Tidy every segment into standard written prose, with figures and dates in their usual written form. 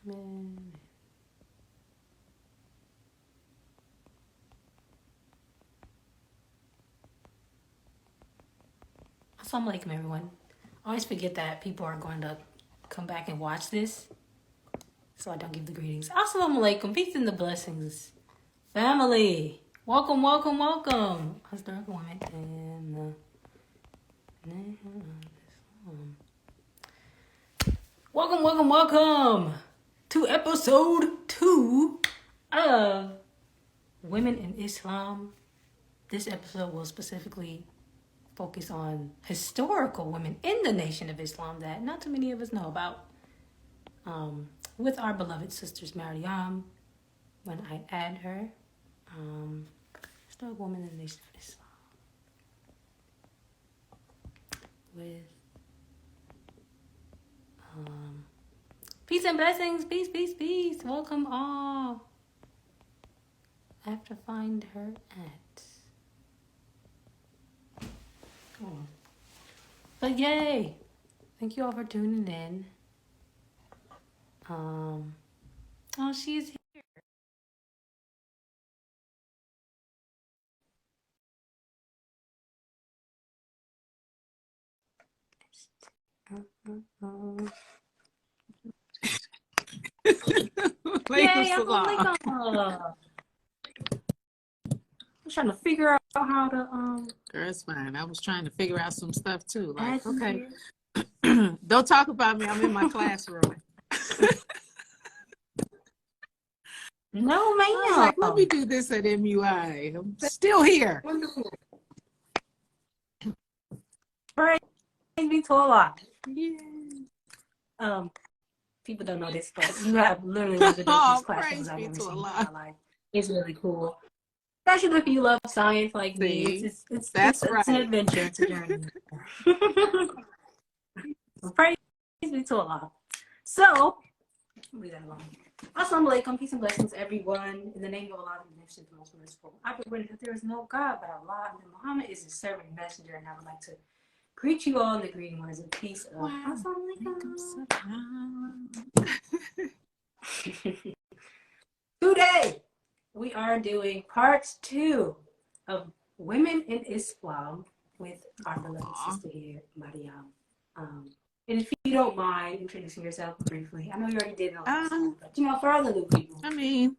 Women. Assalamu alaikum, everyone. I always forget that people are going to come back and watch this, so I don't give the greetings. Assalamu alaikum, peace and the blessings. Family, welcome, welcome, welcome. Historical women and welcome, welcome, welcome to episode 2 of Women in Islam. This episode will specifically focus on historical women in the Nation of Islam that not too many of us know about. With our beloved sisters Maryam, when I add her, historical women in the Nation of Islam. With peace and blessings, peace, peace, peace. Welcome all. I have to find her at. Oh. But yay! Thank you all for tuning in. Oh, she's here. Yay! I'm trying to figure out how to Girl, it's fine. I was trying to figure out some stuff too. Like, add okay, here. don't talk about me. I'm in my classroom. No, ma'am. I was like, let me do this at MUI. I'm still here. Wonderful. Praise be to Allah. Yeah. People don't know this, but you have literally one of the dopest classrooms praise I've be ever to seen in Allah. my life. It's really cool. Especially if you love science like me. It's right. an adventure. It's a journey. Praise be to Allah. So, leave that alone. Assalamu alaikum, peace and blessings, everyone. In the name of Allah, the Magnificent, the most merciful. I believe that there is no God but Allah, and Muhammad is his servant messenger, and I would like to greet you all in the greeting words of peace. Assalamu alaikum. Today, we are doing part 2 of Women in Islam with our beloved sister here, Maryam. And if you don't mind introducing yourself briefly, I know you already did know last time, but for all the new people, I mean,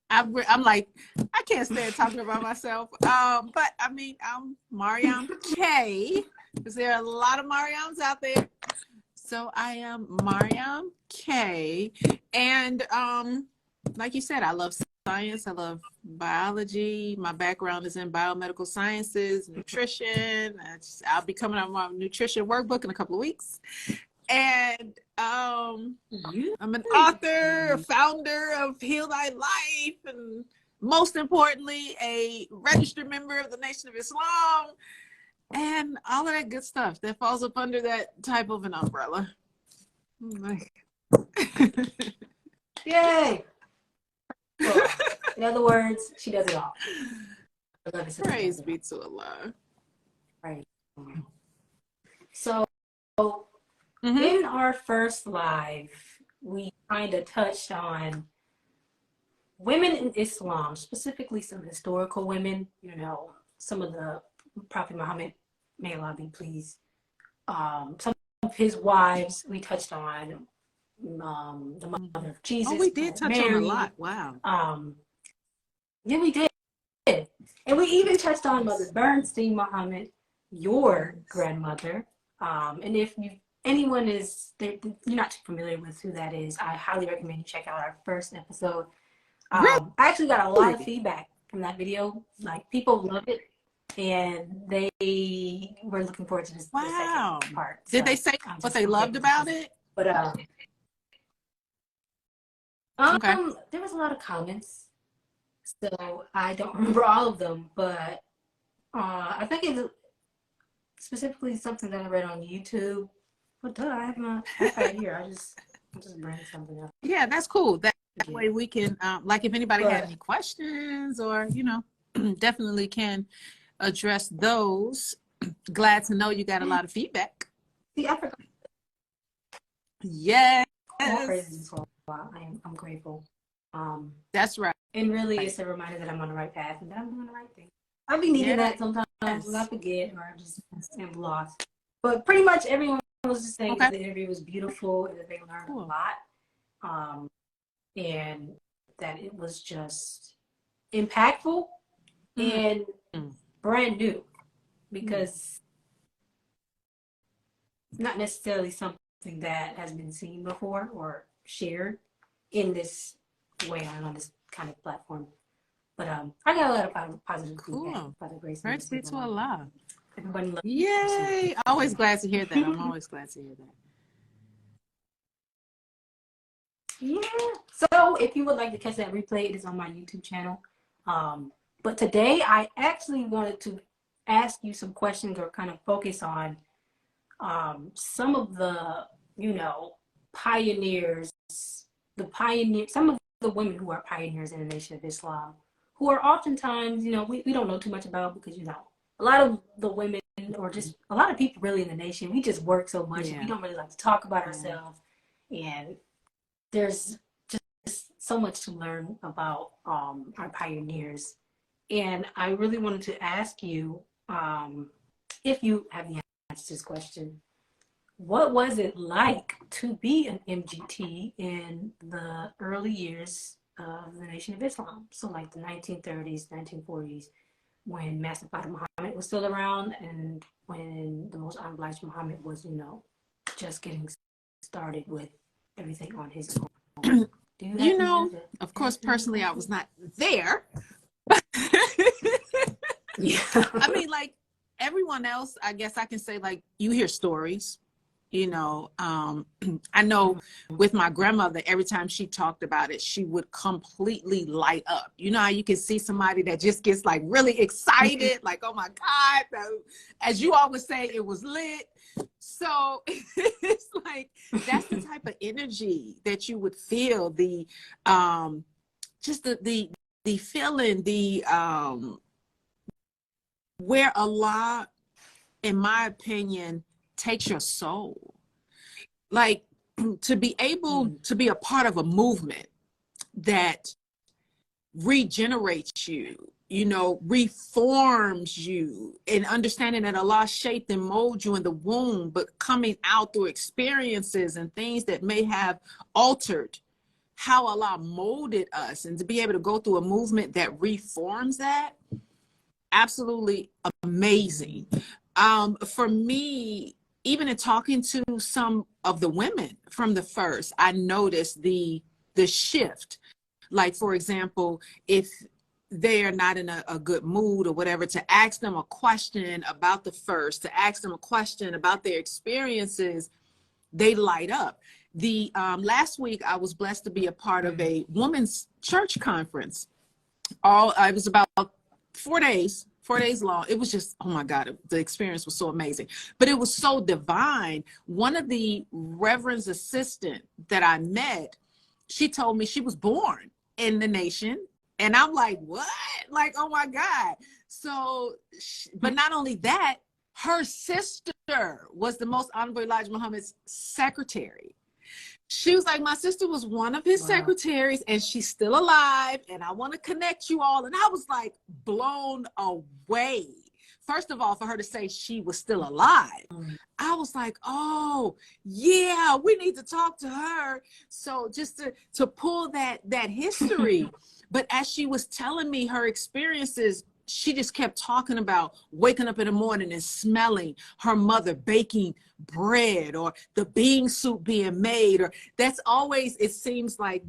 I'm like, I can't stand talking about myself. But I mean, I'm Maryam K, because there are a lot of Maryams out there. So I am Maryam K, and like you said, I love science. I love biology. My background is in biomedical sciences, nutrition. I'll be coming out with my nutrition workbook in a couple of weeks. And I'm an author, a founder of Heal Thy Life, and most importantly, a registered member of the Nation of Islam, and all of that good stuff that falls up under that type of an umbrella. Yay! Well, in other words, she does it all. Praise be to Allah. Right. So, in our first live, we kind of touched on women in Islam, specifically some historical women, some of the Prophet Muhammad, may Allah be pleased. Some of his wives, we touched on the mother of Jesus. Oh, we did touch Mary. on a lot. Wow. Yeah, we did. And we even touched on Mother Bernstein Muhammad, your grandmother. And if anyone you're not too familiar with who that is, I highly recommend you check out our first episode. I actually got a lot of feedback from that video. Like, people loved it, and they were looking forward to the second part. Did they say what they loved about it? But there was a lot of comments, so I don't remember all of them, but I think it's specifically something that I read on YouTube. But I have my iPad here. I just bring something up. Yeah, that's cool. That way we can, like, if anybody had any questions or, definitely can address those. Glad to know you got a lot of feedback. See, I forgot. Yes. I'm grateful. That's right. And really, it's a reminder that I'm on the right path and that I'm doing the right thing. I'll be needing that sometimes when I forget or I just am lost. But pretty much everyone was just saying that the interview was beautiful and that they learned a lot. And that it was just impactful and brand new because not necessarily something that has been seen before or shared in this way on this kind of platform. But I got a lot of positive feedback by the grace of Praise be to Allah. Everybody loves Yay! Always glad to hear that. I'm always glad to hear that. Yeah. So if you would like to catch that replay, it is on my YouTube channel. But today I actually wanted to ask you some questions or kind of focus on some of the, pioneers, some of the women who are pioneers in the Nation of Islam, who are oftentimes, we don't know too much about because, a lot of the women or just a lot of people really in the nation, we just work so much and we don't really like to talk about ourselves. And there's just so much to learn about our pioneers. And I really wanted to ask you, if you have the answer to this question, what was it like to be an MGT in the early years of the Nation of Islam? So like the 1930s, 1940s, when Master Father Muhammad was still around and when the Most Honorable Elijah Muhammad was, just getting started with everything on his own. Of course, personally, I was not there. Yeah. I mean, like everyone else, I guess I can say, like, you hear stories. I know with my grandmother, every time she talked about it, she would completely light up. You know how you can see somebody that just gets like really excited, like, oh my God, as you always say, it was lit. So it's like, that's the type of energy that you would feel, just the feeling, where Allah, in my opinion, takes your soul. Like to be able to be a part of a movement that regenerates you, reforms you, and understanding that Allah shaped and molded you in the womb, but coming out through experiences and things that may have altered how Allah molded us, and to be able to go through a movement that reforms that, absolutely amazing. For me, even in talking to some of the women from the first, I noticed the shift. Like, for example, if they are not in a good mood or whatever, to ask them a question about the first, to ask them a question about their experiences, they light up. The last week, I was blessed to be a part of a women's church conference. It was about 4 days long. It was just, oh my God, the experience was so amazing. But it was so divine. One of the reverend's assistant that I met, she told me she was born in the nation. And I'm like, what? Like, oh my God. So, but not only that, her sister was the Most Honorable Elijah Muhammad's secretary. She was like, my sister was one of his secretaries and she's still alive and I want to connect you all. And I was like blown away. First of all, for her to say she was still alive, I was like, oh yeah, we need to talk to her. So just to pull that history. But as she was telling me her experiences, she just kept talking about waking up in the morning and smelling her mother baking bread, or the bean soup being made, or that's always, it seems like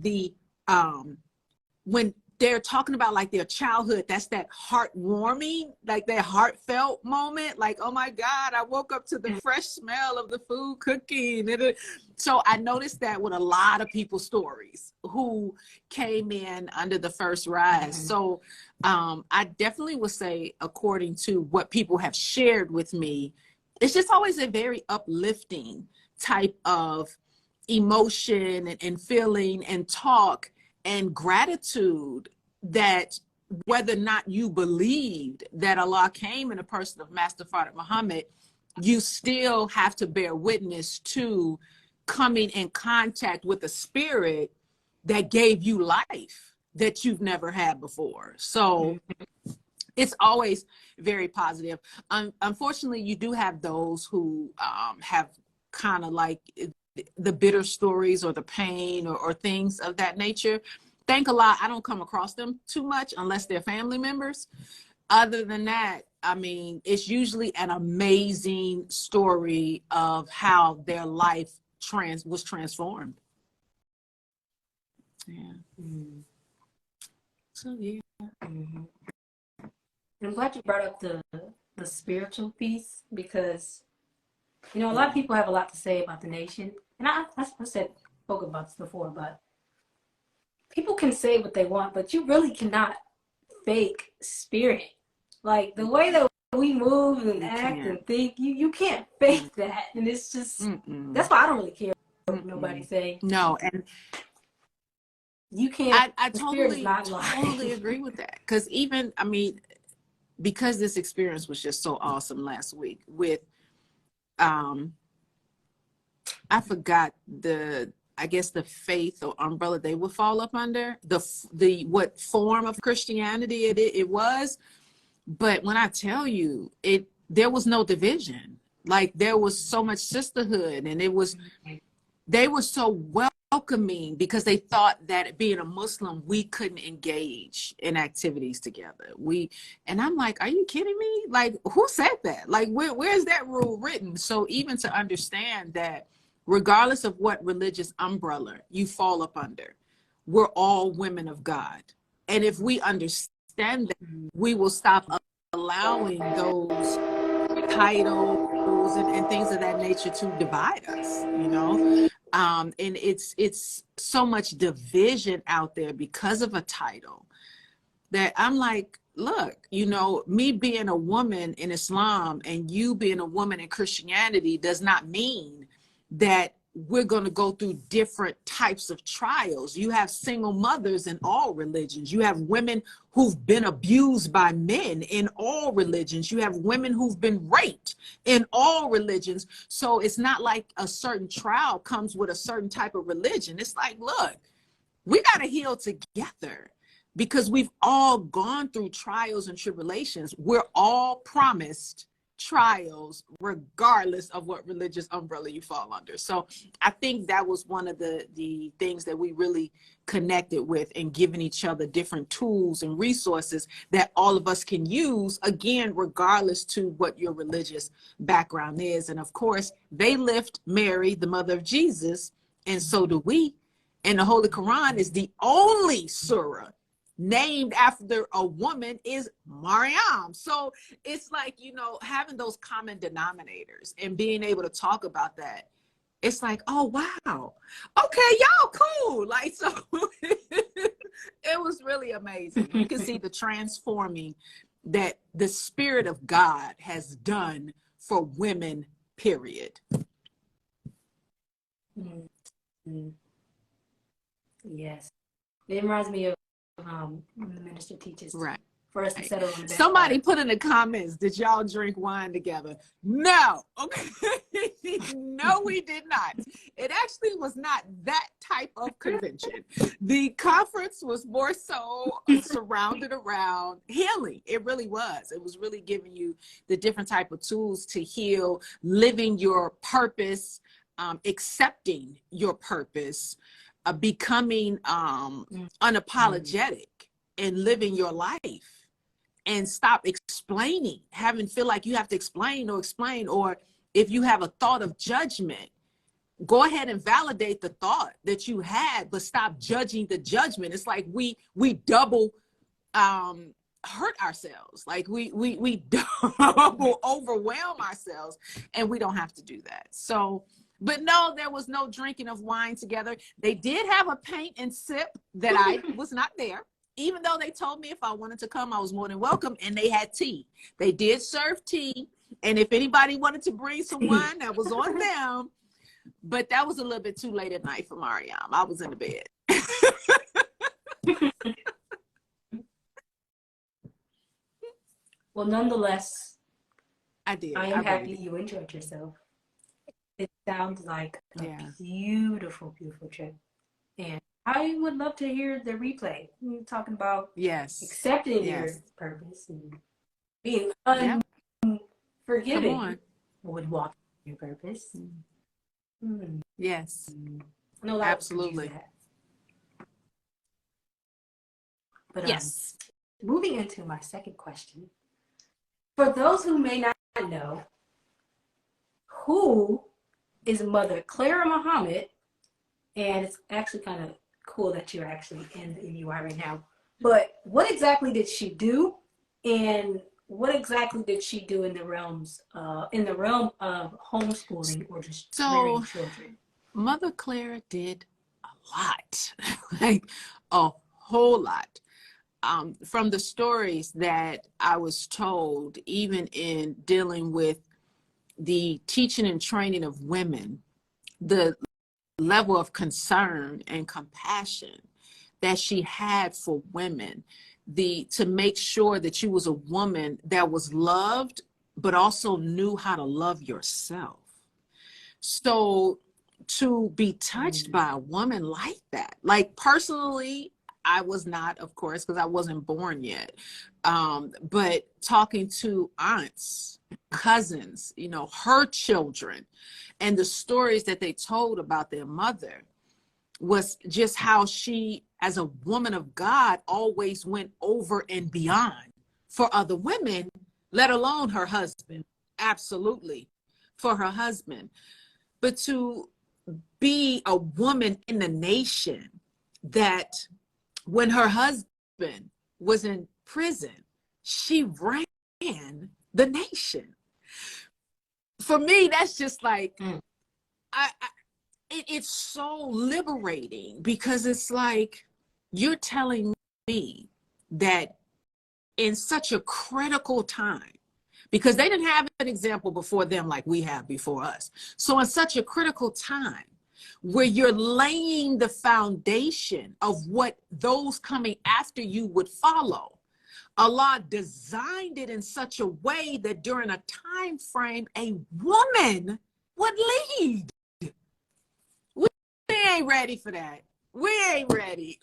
when they're talking about like their childhood, that's that heartwarming, like that heartfelt moment. Like, oh my God, I woke up to the fresh smell of the food cooking. So I noticed that with a lot of people's stories who came in under the first rise. So I definitely would say, according to what people have shared with me, it's just always a very uplifting type of emotion and feeling and talk and gratitude, that whether or not you believed that Allah came in the person of Master Father Muhammad, you still have to bear witness to coming in contact with the spirit that gave you life that you've never had before. So it's always very positive. Unfortunately, you do have those who have kind of like the bitter stories or the pain or things of that nature. Thank a lot. I don't come across them too much unless they're family members. Other than that, I mean, it's usually an amazing story of how their life was transformed. Yeah. Mm. So yeah. Mm-hmm. I'm glad you brought up the spiritual piece, because you know a lot of people have a lot to say about the nation, and I spoke about this before, but people can say what they want, but you really cannot fake spirit. Like the way that we move and act and think, you can't fake that, and it's just that's why I don't really care what nobody say. No, and You can't. I The spirit is totally not lying. agree with that, because even, I mean, because this experience was just so awesome last week with I forgot I guess the faith or umbrella they would fall up under, the what form of Christianity it was. But when I tell you, there was no division. Like there was so much sisterhood, and they were so welcoming, because they thought that being a Muslim, we couldn't engage in activities together. And I'm like, are you kidding me? Like, who said that? Like, where's that rule written? So even to understand that regardless of what religious umbrella you fall up under, we're all women of God. And if we understand that, we will stop allowing those titles and things of that nature to divide us, you know. And it's so much division out there because of a title, that I'm like, look, you know, me being a woman in Islam and you being a woman in Christianity does not mean that we're going to go through different types of trials. You have single mothers in all religions. You have women who've been abused by men in all religions. You have women who've been raped in all religions. So it's not like a certain trial comes with a certain type of religion. It's like, look, we got to heal together, because we've all gone through trials and tribulations. We're all promised trials regardless of what religious umbrella you fall under. So I think that was one of the things that we really connected with, and giving each other different tools and resources that all of us can use, again, regardless to what your religious background is. And of course, they lift Mary, the mother of Jesus, and so do we. And the Holy Quran is the only surah named after a woman is Maryam. So it's like, you know, having those common denominators and being able to talk about that, it's like, oh, wow. Okay, y'all cool. Like, so it was really amazing. You can see the transforming that the Spirit of God has done for women, period. Mm-hmm. Yes. It reminds me of when the minister teaches for us to settle on the best Somebody part. put in the comments, did y'all drink wine together? No. Okay. No, we did not. It actually was not that type of convention. The conference was more so surrounded around healing. It really was. It was really giving you the different type of tools to heal, living your purpose, accepting your purpose, becoming unapologetic and living your life, and stop explaining, feel like you have to explain, or if you have a thought of judgment, go ahead and validate the thought that you had, but stop judging the judgment. It's like we double hurt ourselves, like we double overwhelm ourselves, and we don't have to do that. So, but no, there was no drinking of wine together. They did have a paint and sip that I was not there, even though they told me if I wanted to come, I was more than welcome. And they had tea. They did serve tea. And if anybody wanted to bring some wine, that was on them. But that was a little bit too late at night for Maryam. I was in the bed. Well, nonetheless, I did. I am happy you enjoyed yourself. It sounds like a beautiful, beautiful trip. And I would love to hear the replay. You're talking about Yes. accepting your Yes. purpose and being Yep. Come unforgiving on. would walk your purpose. Hmm. Yes. I know a lot of us could use Absolutely. that. But Yes. moving into my second question, for those who may not know, who is Mother Clara Muhammad? And it's actually kind of cool that you're actually in the NUI right now. But what exactly did she do, and what exactly did she do in the realm of homeschooling or just rearing So children? Mother Clara did a lot, like a whole lot. From the stories that I was told, even in dealing with the teaching and training of women, the level of concern and compassion that she had for women, to make sure that you was a woman that was loved, but also knew how to love yourself. So to be touched by a woman like that, like personally, I was not, of course, because I wasn't born yet. But talking to aunts, cousins, her children, and the stories that they told about their mother was just how she, as a woman of God, always went over and beyond for other women, let alone her husband. Absolutely, for her husband. But to be a woman in the nation that when her husband was in prison, she ran the nation. For me, that's just like, it's so liberating, because it's like you're telling me that in such a critical time, because they didn't have an example before them like we have before us. So in such a critical time where you're laying the foundation of what those coming after you would follow, Allah designed it in such a way that during a time frame, a woman would lead. We ain't ready for that. We ain't ready.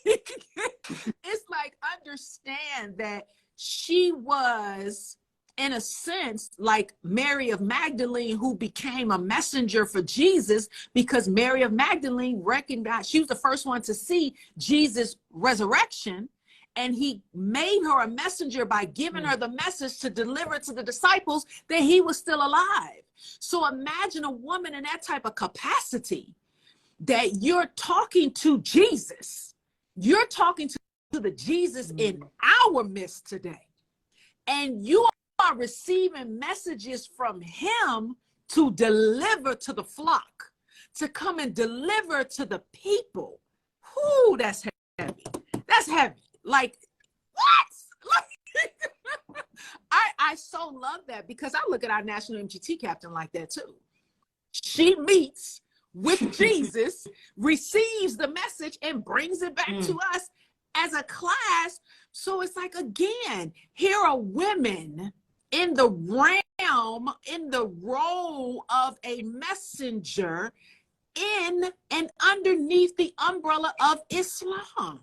It's like, understand that she was, in a sense, like Mary of Magdalene, who became a messenger for Jesus, because Mary of Magdalene recognized, she was the first one to see Jesus' resurrection. And he made her a messenger by giving her the message to deliver to the disciples that he was still alive. So imagine a woman in that type of capacity, that you're talking to Jesus. You're talking to the Jesus in our midst today. And you are receiving messages from him to deliver to the flock, to come and deliver to the people. Whoo, that's heavy. That's heavy. Like, what? I so love that, because I look at our national MGT captain like that too. She meets with Jesus, receives the message, and brings it back to us as a class. So it's like, again, here are women in the realm, in the role of a messenger, in and underneath the umbrella of Islam.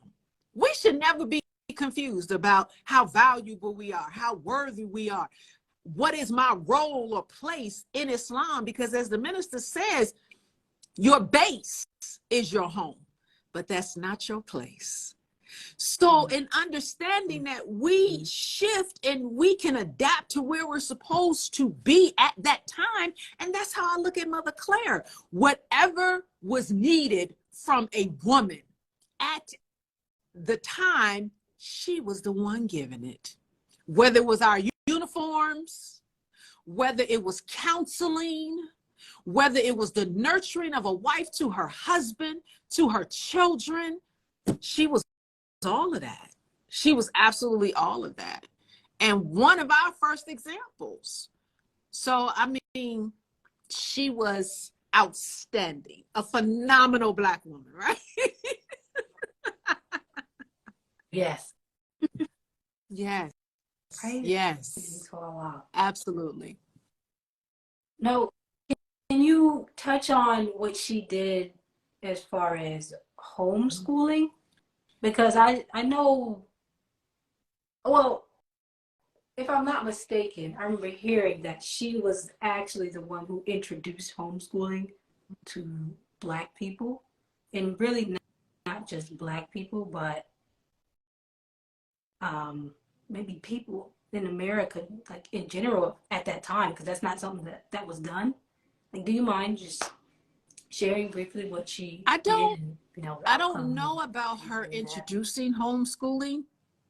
We should never be confused about how valuable we are, how worthy we are. What is my role or place in Islam? Because as the minister says, your base is your home, but that's not your place. So in understanding that we shift and we can adapt to where we're supposed to be at that time. And that's how I look at Mother Claire. Whatever was needed from a woman at the time, she was the one giving it. Whether it was our uniforms, whether it was counseling, whether it was the nurturing of a wife to her husband, to her children, she was all of that. She was absolutely all of that. And one of our first examples. So, I mean, she was outstanding, a phenomenal Black woman, right? Yes. Yes. Praise Yes. to Allah. Absolutely. No, can you touch on what she did as far as homeschooling? Because I know, well, if I'm not mistaken, I remember hearing that she was actually the one who introduced homeschooling to Black people, and really not just Black people, but um, maybe people in America, like in general at that time, because that's not something that was done. Like, do you mind just sharing briefly what she I did don't and the I don't outcome know about her in that? introducing homeschooling.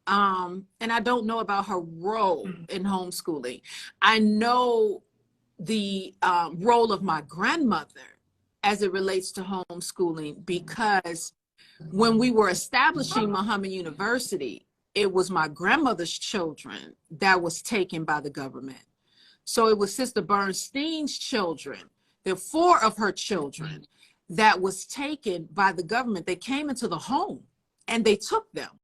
And I don't know about her role Mm-hmm. in homeschooling. I know the role of my grandmother as it relates to homeschooling, because when we were establishing Muhammad University, it was my grandmother's children that was taken by the government. So it was Sister Bernstein's children. There are four of her children that was taken by the government. They came into the home and they took them.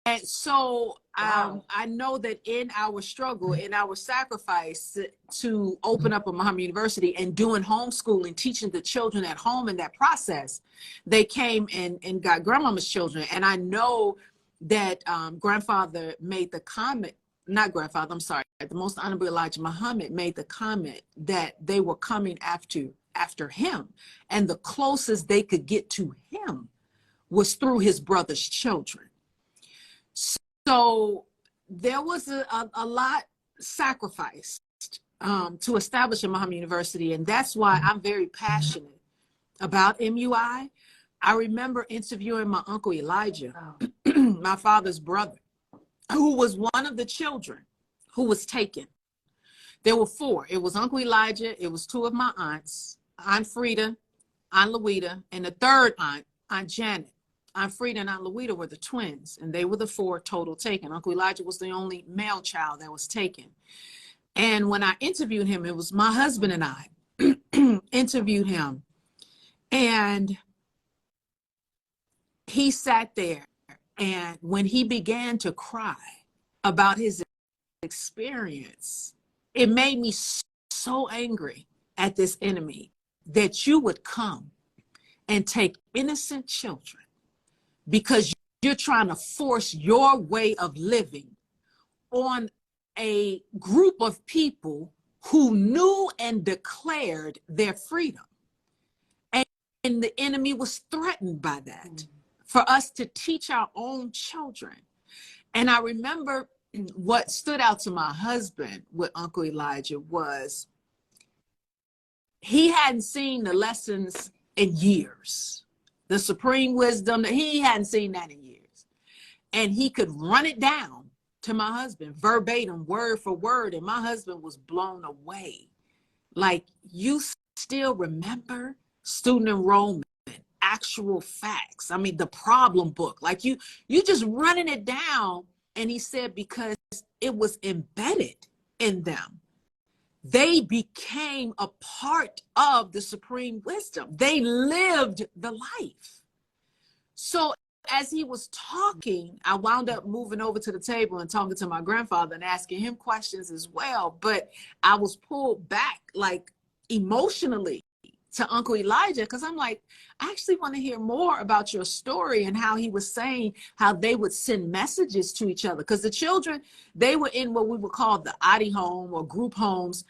And so Wow. I know that in our struggle, in our sacrifice to open up a Muhammad University and doing homeschooling, teaching the children at home in that process, they came and got grandmama's children. And I know that grandfather made the comment, not grandfather, I'm sorry, the Most Honorable Elijah Muhammad made the comment that they were coming after him. And the closest they could get to him was through his brother's children. So there was a lot sacrificed to establish a Muhammad University, and that's why I'm very passionate about MUI. I remember interviewing my uncle Elijah, my father's brother, who was one of the children who was taken. There were four. It was Uncle Elijah, it was two of my aunts, Aunt Frida, Aunt Louita, and the third aunt, Aunt Janet. Aunt Frida and Aunt Louita were the twins, and they were the four total taken. Uncle Elijah was the only male child that was taken. And when I interviewed him, it was my husband and I interviewed him. And he sat there, and when he began to cry about his experience, it made me so angry at this enemy that you would come and take innocent children because you're trying to force your way of living on a group of people who knew and declared their freedom. And the enemy was threatened by that, for us to teach our own children. And I remember what stood out to my husband with Uncle Elijah was he hadn't seen the lessons in years. The supreme wisdom, he hadn't seen that in years. And he could run it down to my husband, verbatim, word for word. And my husband was blown away. Like, you still remember student enrollment, actual facts. I mean, the problem book, like you just running it down. And he said, because it was embedded in them. They became a part of the supreme wisdom. They lived the life. So as he was talking, I wound up moving over to the table and talking to my grandfather and asking him questions as well. But I was pulled back, like, emotionally to Uncle Elijah, because I'm like, I actually want to hear more about your story and how he was saying how they would send messages to each other. Because the children, they were in what we would call the Adi home or group homes,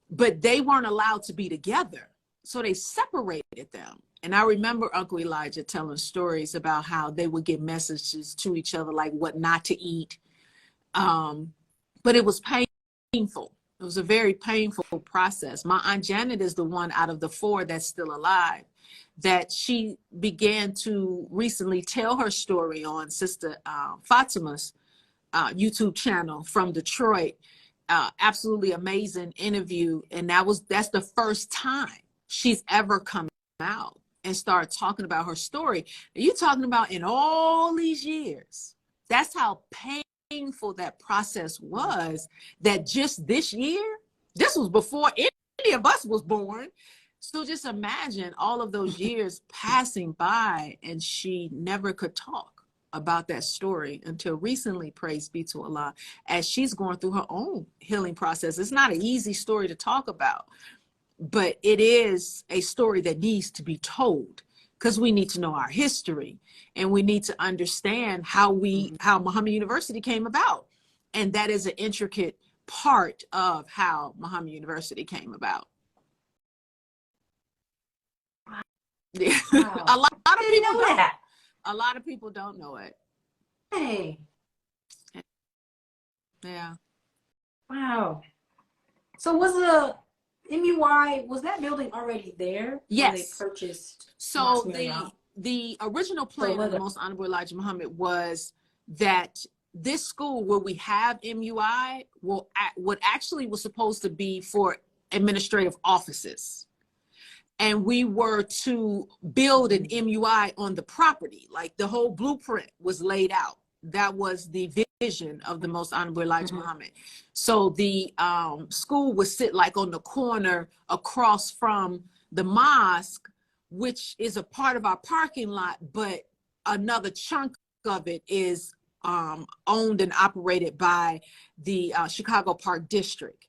but they weren't allowed to be together. So they separated them. And I remember Uncle Elijah telling stories about how they would get messages to each other, like what not to eat. But it was painful. It was a very painful process. My Aunt Janet is the one out of the four that's still alive, that she began to recently tell her story on Sister Fatima's YouTube channel from Detroit. Absolutely amazing interview. And that's the first time she's ever come out and started talking about her story. And you're talking about in all these years. That's how painful that process was, that just this year, this was before any of us was born. So just imagine all of those years passing by and she never could talk about that story until recently, praise be to Allah, as she's going through her own healing process. It's not an easy story to talk about, but it is a story that needs to be told because we need to know our history, and we need to understand how Muhammad University came about. And that is an intricate part of how Muhammad University came about. Yeah. Wow. A lot of Didn't people know don't. that. A lot of people don't know it. Hey. Yeah. Wow. So was the MUI, was that building already there? Yes. When they purchased So Maryam? the original plan So of the Most Honorable Elijah Muhammad was that this school where we have MUI was supposed to be for administrative offices. And we were to build an MUI on the property. Like the whole blueprint was laid out. That was the vision of the Most Honorable Elijah Muhammad. So the school would sit like on the corner across from the mosque, which is a part of our parking lot, but another chunk of it is owned and operated by the Chicago Park District.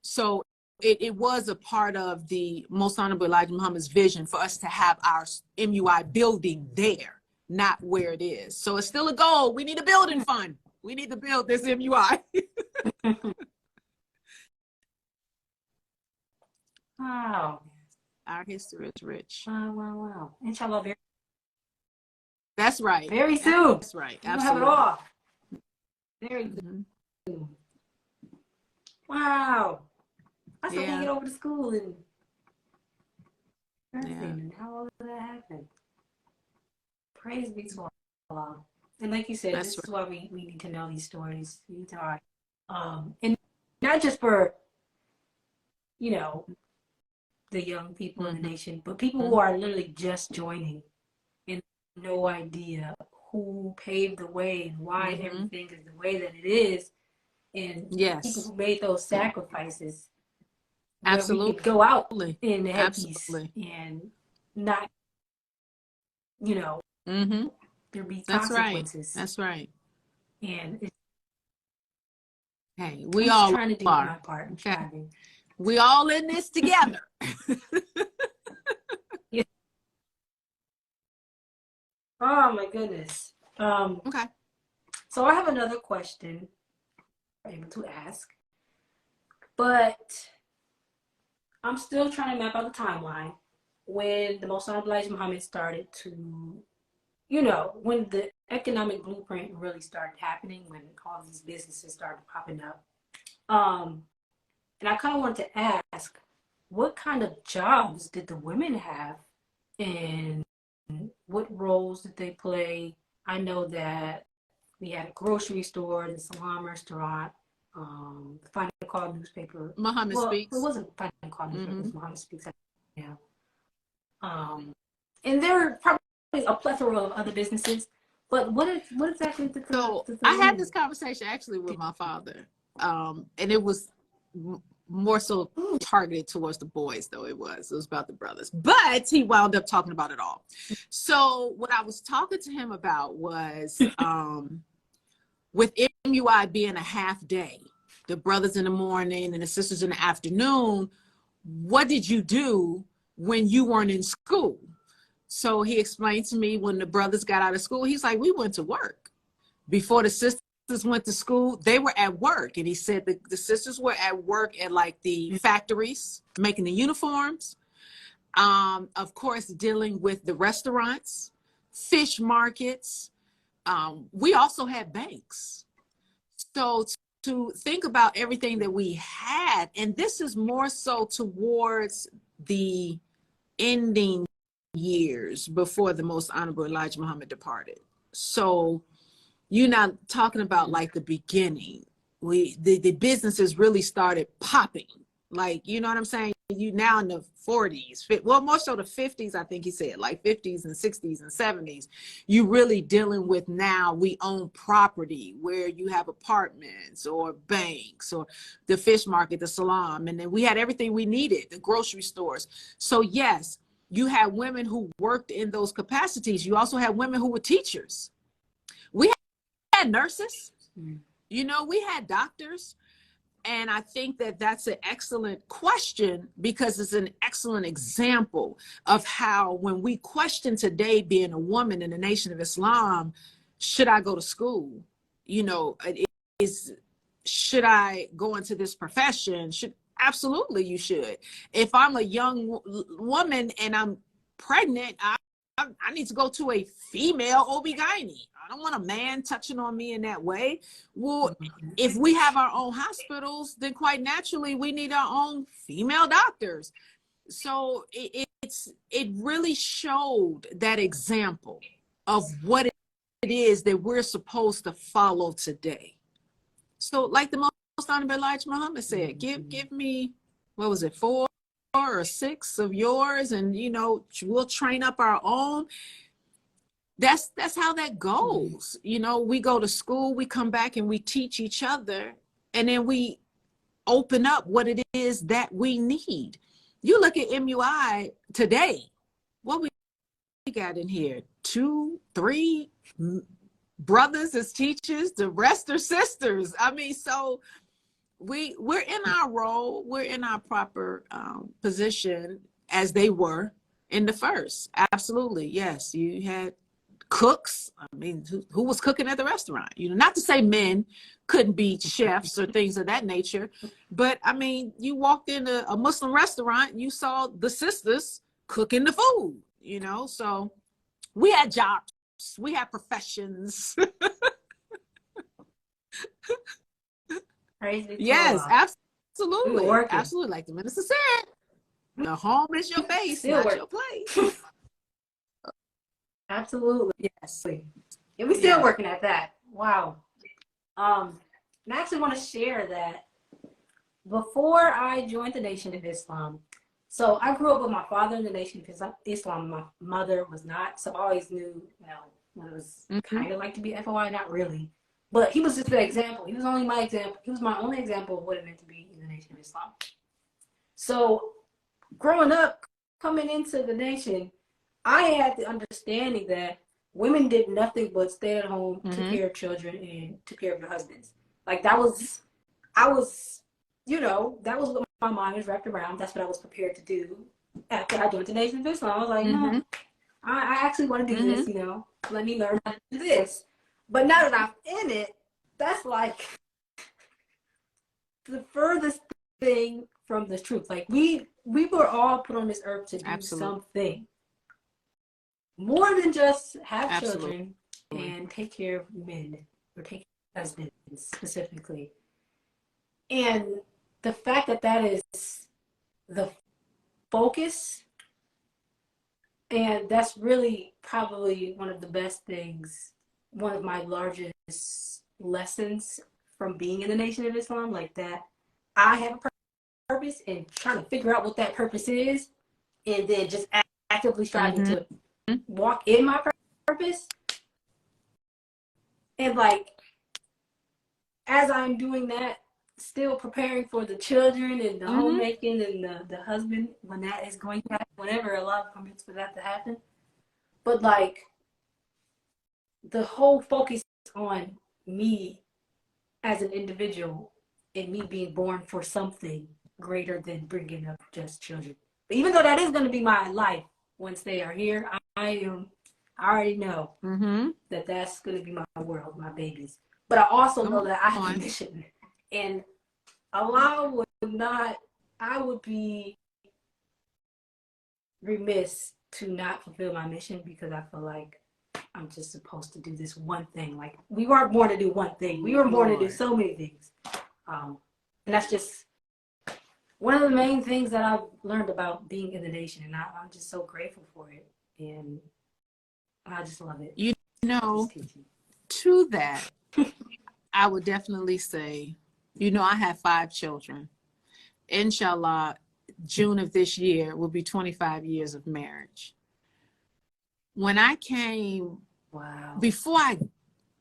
So it was a part of the Most Honorable Elijah Muhammad's vision for us to have our MUI building there, not where it is. So it's still a goal. We need a building fund. We need to build this MUI. Wow. Our history is rich. Wow, wow, wow. Inshallah, That's right. very soon. That's right. We'll Absolutely. have it all. Very soon. Wow. I still can't get over to school and and how all of that happened. Praise be to Allah. And like you said, this is why we need to know these stories. We need to and not just for, you know, the young people in the nation, but people who are literally just joining and no idea who paved the way and why everything is the way that it is. And people who made those sacrifices. Absolutely. We could go out in the headpiece and not, you know, there'd be consequences. That's right. And hey, we all trying to do my part. I'm striving. We all in this together. Yeah. Oh my goodness. Okay. So I have another question I'm able to ask, but I'm still trying to map out the timeline when the Most Honorable Elijah Muhammad started to, you know, when the economic blueprint really started happening, when all these businesses started popping up. And I kind of wanted to ask, what kind of jobs did the women have, and what roles did they play? I know that we had a grocery store, the Salam restaurant, the Final Call newspaper. Muhammad Speaks. It wasn't Final Call newspaper, it was Muhammad Speaks. Yeah. And there are probably a plethora of other businesses, but what exactly did I had this conversation actually with my father, and it was more so targeted towards the boys, though it was about the brothers, but he wound up talking about it all. So what I was talking to him about was with MUI being a half day, the brothers in the morning and the sisters in the afternoon, what did you do when you weren't in school? So he explained to me when the brothers got out of school, he's like, we went to work. Before the sisters went to school, they were at work. And he said the sisters were at work at like the factories, making the uniforms. Of course, dealing with the restaurants, fish markets. We also had banks. So to think about everything that we had, and this is more so towards the ending years before the Most Honorable Elijah Muhammad departed. So you're not talking about like the beginning. The businesses really started popping. Like, you know what I'm saying? You now in the 40s, well, more so the 50s, I think he said, like 50s and 60s and 70s. You really dealing with now we own property where you have apartments or banks or the fish market, the salam, and then we had everything we needed, the grocery stores. So yes, you had women who worked in those capacities. You also had women who were teachers. We had nurses, you know, we had doctors. And I think that that's an excellent question, because it's an excellent example of how, when we question today, being a woman in the Nation of Islam, should I go to school? You know, should I go into this profession? Absolutely, you should. If I'm a young woman and I'm pregnant, I need to go to a female OB-GYN. I don't want a man touching on me in that way. Well, if we have our own hospitals, then quite naturally we need our own female doctors. So it really showed that example of what it is that we're supposed to follow today. So like the most honorable Elijah Muhammad said, give me, what was it, 4 or 6 of yours, and you know, we'll train up our own. That's how that goes. You know, we go to school, we come back and we teach each other, and then we open up what it is that we need. You look at MUI today, what we got in here, 2, 3 brothers as teachers, the rest are sisters. I mean, so we're in our role, we're in our proper position as they were in the first. Absolutely, yes. You had cooks. I mean, who was cooking at the restaurant? You know, not to say men couldn't be chefs or things of that nature, but I mean, you walked in a Muslim restaurant, you saw the sisters cooking the food. You know, so we had jobs, we had professions. Yes, absolutely. Absolutely. Like the minister said, the home is your base, still not your place. Absolutely. Yes. And we're still working at that. Wow. And I actually want to share that before I joined the Nation of Islam, so I grew up with my father in the Nation of Islam. My mother was not, so I always knew, you know, what it was kind of like to be FOI, not really. But he was just the example. He was only my example. He was my only example of what it meant to be in the Nation of Islam. So growing up, coming into the Nation, I had the understanding that women did nothing but stay at home, took care of children, and took care of their husbands. Like that was, you know, that was what my mind was wrapped around. That's what I was prepared to do after I joined the Nation of Islam. I was like, no, I actually want to do this, you know, let me learn how to do this. But now that I'm in it, that's like the furthest thing from the truth. Like we were all put on this earth to do something more than just have children and take care of men or take care of husbands specifically. And the fact that that is the focus, and that's really probably one of the best things, one of my largest lessons from being in the Nation of Islam, like that I have a purpose and trying to figure out what that purpose is, and then just actively striving to walk in my purpose. And like, as I'm doing that, still preparing for the children and the homemaking and the husband when that is going to happen, whenever Allah permits for that to happen. But like, the whole focus on me as an individual and me being born for something greater than bringing up just children. But even though that is going to be my life once they are here, I already know that that's going to be my world, my babies. But I also know that I have a mission, and Allah would not, I would be remiss to not fulfill my mission, because I feel like I'm just supposed to do this one thing. Like, we weren't born to do one thing. We were born to do so many things. And that's just one of the main things that I've learned about being in the Nation. And I'm just so grateful for it. And I just love it. You know, to that, I would definitely say, you know, I have 5 children. Inshallah, June of this year will be 25 years of marriage. When I came, before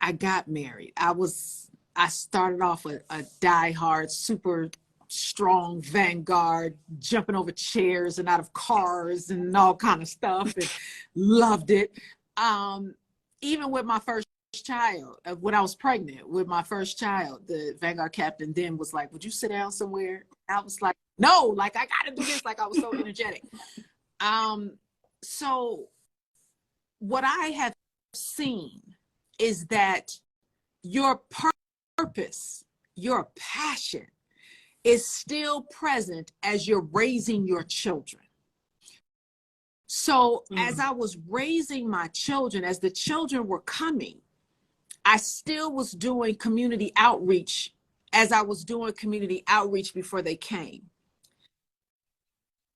I got married, I started off a diehard, super strong vanguard, jumping over chairs and out of cars and all kind of stuff, and loved it. Even with my first child, when I was pregnant with my first child, the Vanguard captain then was like, would you sit down somewhere? I was like, no, like I gotta do this. Like I was so energetic. So what I have seen is that your purpose, your passion is still present as you're raising your children. So as I was raising my children, as the children were coming, I still was doing community outreach as I was doing community outreach before they came.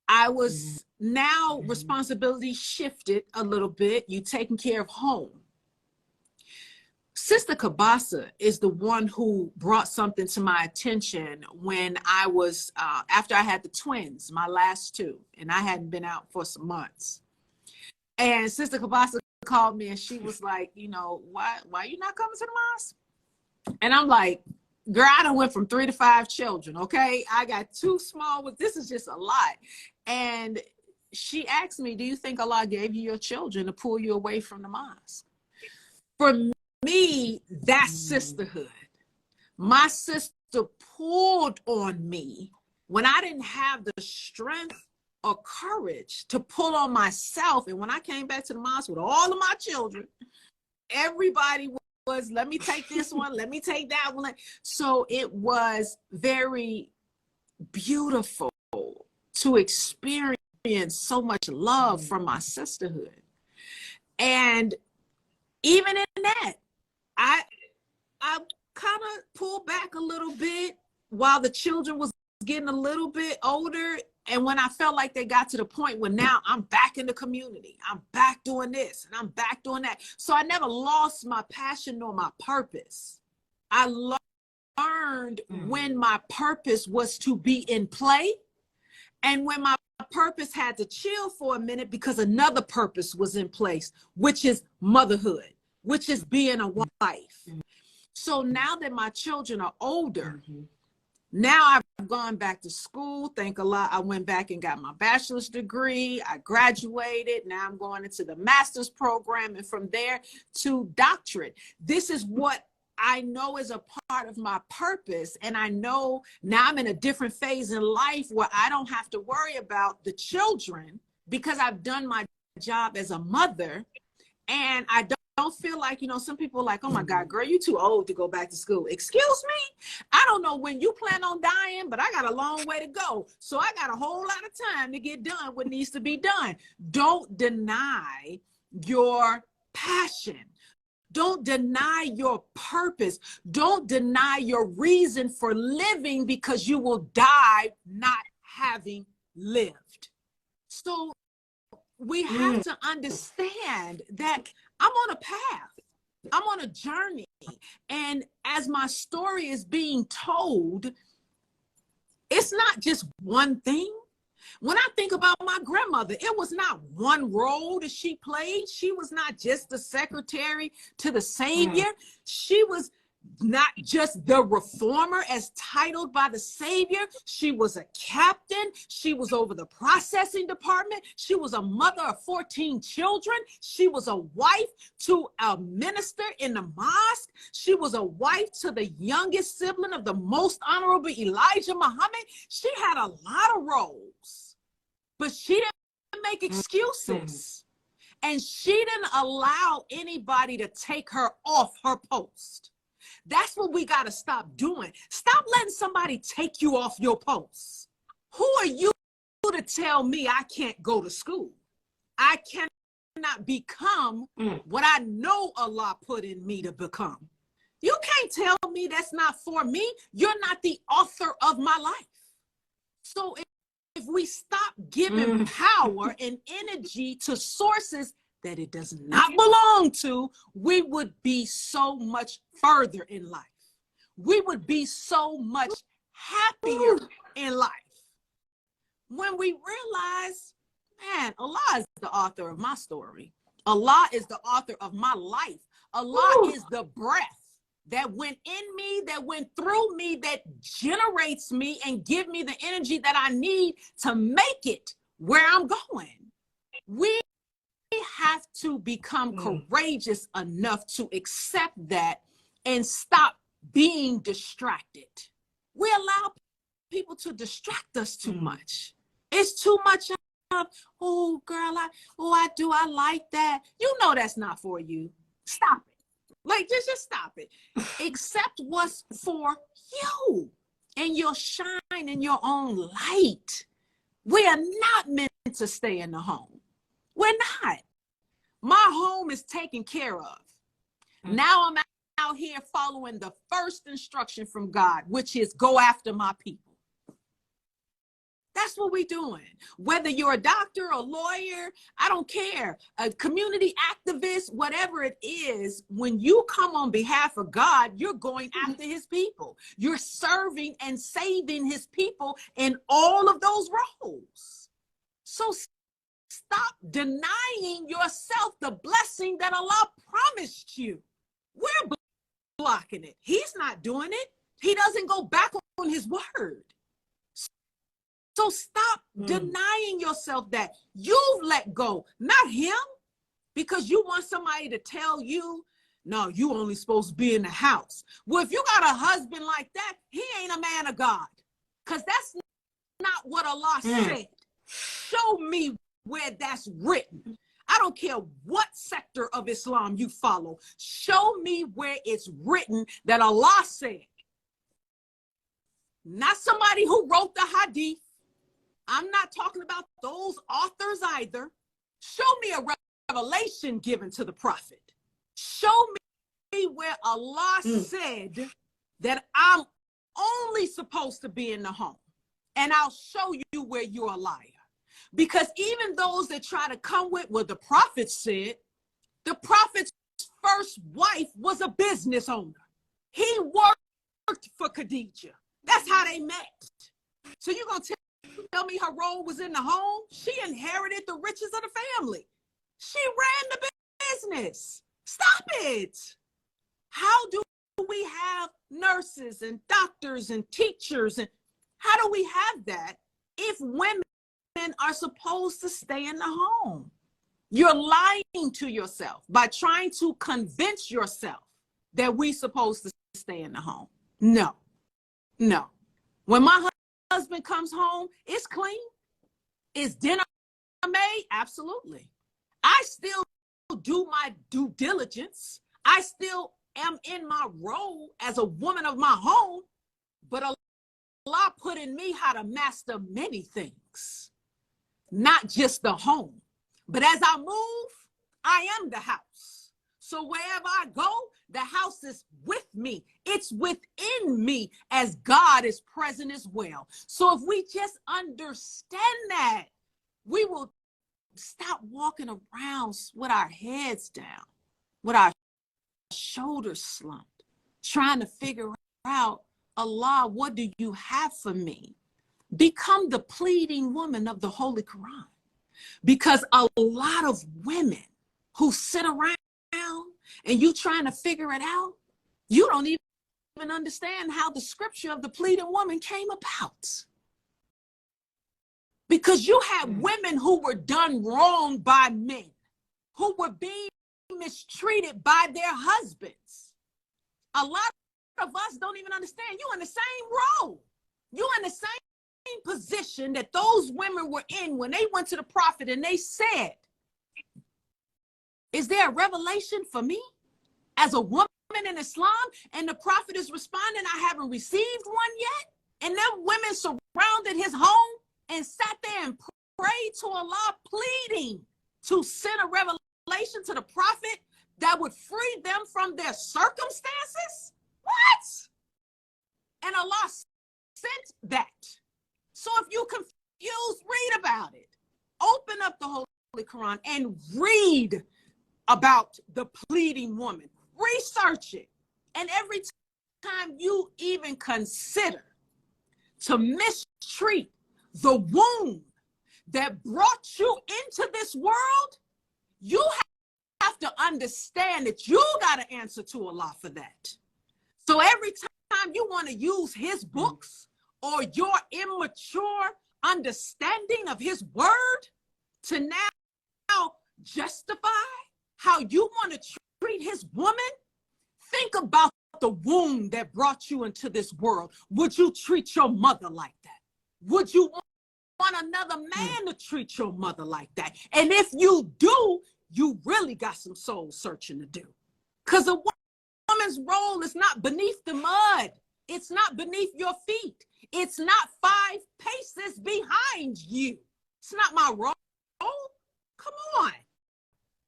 I was now responsibility shifted a little bit. You taking care of home. Sister Kabasa is the one who brought something to my attention when I was, after I had the twins, my last two, and I hadn't been out for some months. And Sister Kabasa called me and she was like, you know, why you not coming to the mosque? And I'm like, girl, I done went from 3 to 5 children, okay? I got 2 small ones. This is just a lot. And she asked me, do you think Allah gave you your children to pull you away from the mosque? For me, that's sisterhood. My sister pulled on me when I didn't have the strength or courage to pull on myself. And when I came back to the mosque with all of my children, everybody was, let me take this one, let me take that one. So it was very beautiful to experience so much love from my sisterhood. And even in that, I kind of pulled back a little bit while the children was getting a little bit older. And when I felt like they got to the point where now I'm back in the community, I'm back doing this and I'm back doing that. So I never lost my passion nor my purpose. I learned when my purpose was to be in play and when my purpose had to chill for a minute because another purpose was in place, which is motherhood, which is being a wife. So now that my children are older, now I've gone back to school. Thank Allah. I went back and got my bachelor's degree. I graduated. Now I'm going into the master's program and from there to doctorate. This is what I know is a part of my purpose. And I know now I'm in a different phase in life where I don't have to worry about the children because I've done my job as a mother. And I don't feel like, you know, some people are like, oh my God, girl, you too old to go back to school. Excuse me? I don't know when you plan on dying, but I got a long way to go. So I got a whole lot of time to get done what needs to be done. Don't deny your passion. Don't deny your purpose. Don't deny your reason for living because you will die not having lived. So we have to understand that I'm on a path. I'm on a journey. And as my story is being told, it's not just one thing. When I think about my grandmother, it was not one role that she played. She was not just the secretary to the Savior. She was not just the reformer as titled by the Savior. She was a captain. She was over the processing department. She was a mother of 14 children. She was a wife to a minister in the mosque. She was a wife to the youngest sibling of the most honorable Elijah Muhammad. She had a lot of roles, but she didn't make excuses. And she didn't allow anybody to take her off her post. That's what we got to stop doing. Stop letting somebody take you off your post. Who are you to tell me I can't go to school? I cannot become what I know Allah put in me to become. You can't tell me that's not for me. You're not the author of my life. So if we stop giving power and energy to sources that it does not belong to, we would be so much further in life. We would be so much happier in life. When we realize, man, Allah is the author of my story. Allah is the author of my life. Allah is the breath that went in me, that went through me, that generates me and give me the energy that I need to make it where I'm going. We have to become courageous enough to accept that and stop being distracted. We allow people to distract us too much. It's too much of, oh girl, I like that. You know that's not for you. Stop it. Like just stop it. Accept what's for you, and you'll shine in your own light. We are not meant to stay in the home. We're not. My home is taken care of. Now I'm out here following the first instruction from God, which is go after my people. That's what we're doing. Whether you're a doctor, a lawyer, I don't care, a community activist, whatever it is, when you come on behalf of God, you're going after his people. You're serving and saving his people in all of those roles. So stop denying yourself the blessing that Allah promised you. We're blocking it. He's not doing it. He doesn't go back on his word. So stop denying yourself that you've let go, not him, because you want somebody to tell you, no, you only supposed to be in the house. Well, if you got a husband like that, he ain't a man of God, because that's not what Allah said. Show me where that's written. I don't care what sector of Islam you follow. Show me where it's written that Allah said. Not somebody who wrote the hadith. I'm not talking about those authors either. Show me a revelation given to the prophet. Show me where Allah said that I'm only supposed to be in the home. And I'll show you where you're a liar. Because even those that try to come with what the prophet said, the prophet's first wife was a business owner. He worked for Khadijah. That's how they met. So you're going to tell me her role was in the home? She inherited the riches of the family. She ran the business. Stop it. How do we have nurses and doctors and teachers? And how do we have that if women are supposed to stay in the home? You're lying to yourself by trying to convince yourself that we're supposed to stay in the home. No. When my husband comes home, it's clean. Is dinner made? Absolutely. I still do my due diligence. I still am in my role as a woman of my home, but Allah put in me how to master many things, not just the home. But as I move, I am the house. So wherever I go, the house is with me. It's within me as God is present as well. So if we just understand that, we will stop walking around with our heads down, with our shoulders slumped, trying to figure out, Allah, what do you have for me? Become the pleading woman of the Holy Quran. Because a lot of women who sit around and you trying to figure it out, you don't even understand how the scripture of the pleading woman came about. Because you had women who were done wrong by men, who were being mistreated by their husbands. A lot of us don't even understand. You in the same role. You in the same position that those women were in when they went to the prophet and they said, is there a revelation for me as a woman in Islam? And the prophet is responding, I haven't received one yet. And then women surrounded his home and sat there and prayed to Allah, pleading to send a revelation to the prophet that would free them from their circumstances. What? And Allah sent that. So if you're confused, read about it. Open up the Holy Quran and read about the pleading woman. Research it. And every time you even consider to mistreat the womb that brought you into this world, you have to understand that you got to answer to Allah for that. So every time you want to use his books or your immature understanding of his word to now justify how you want to treat his woman, think about the womb that brought you into this world. Would you treat your mother like that? Would you want another man to treat your mother like that? And if you do, you really got some soul searching to do. Because a woman's role is not beneath the mud. It's not beneath your feet. It's not 5 paces behind you. It's not my role. Come on.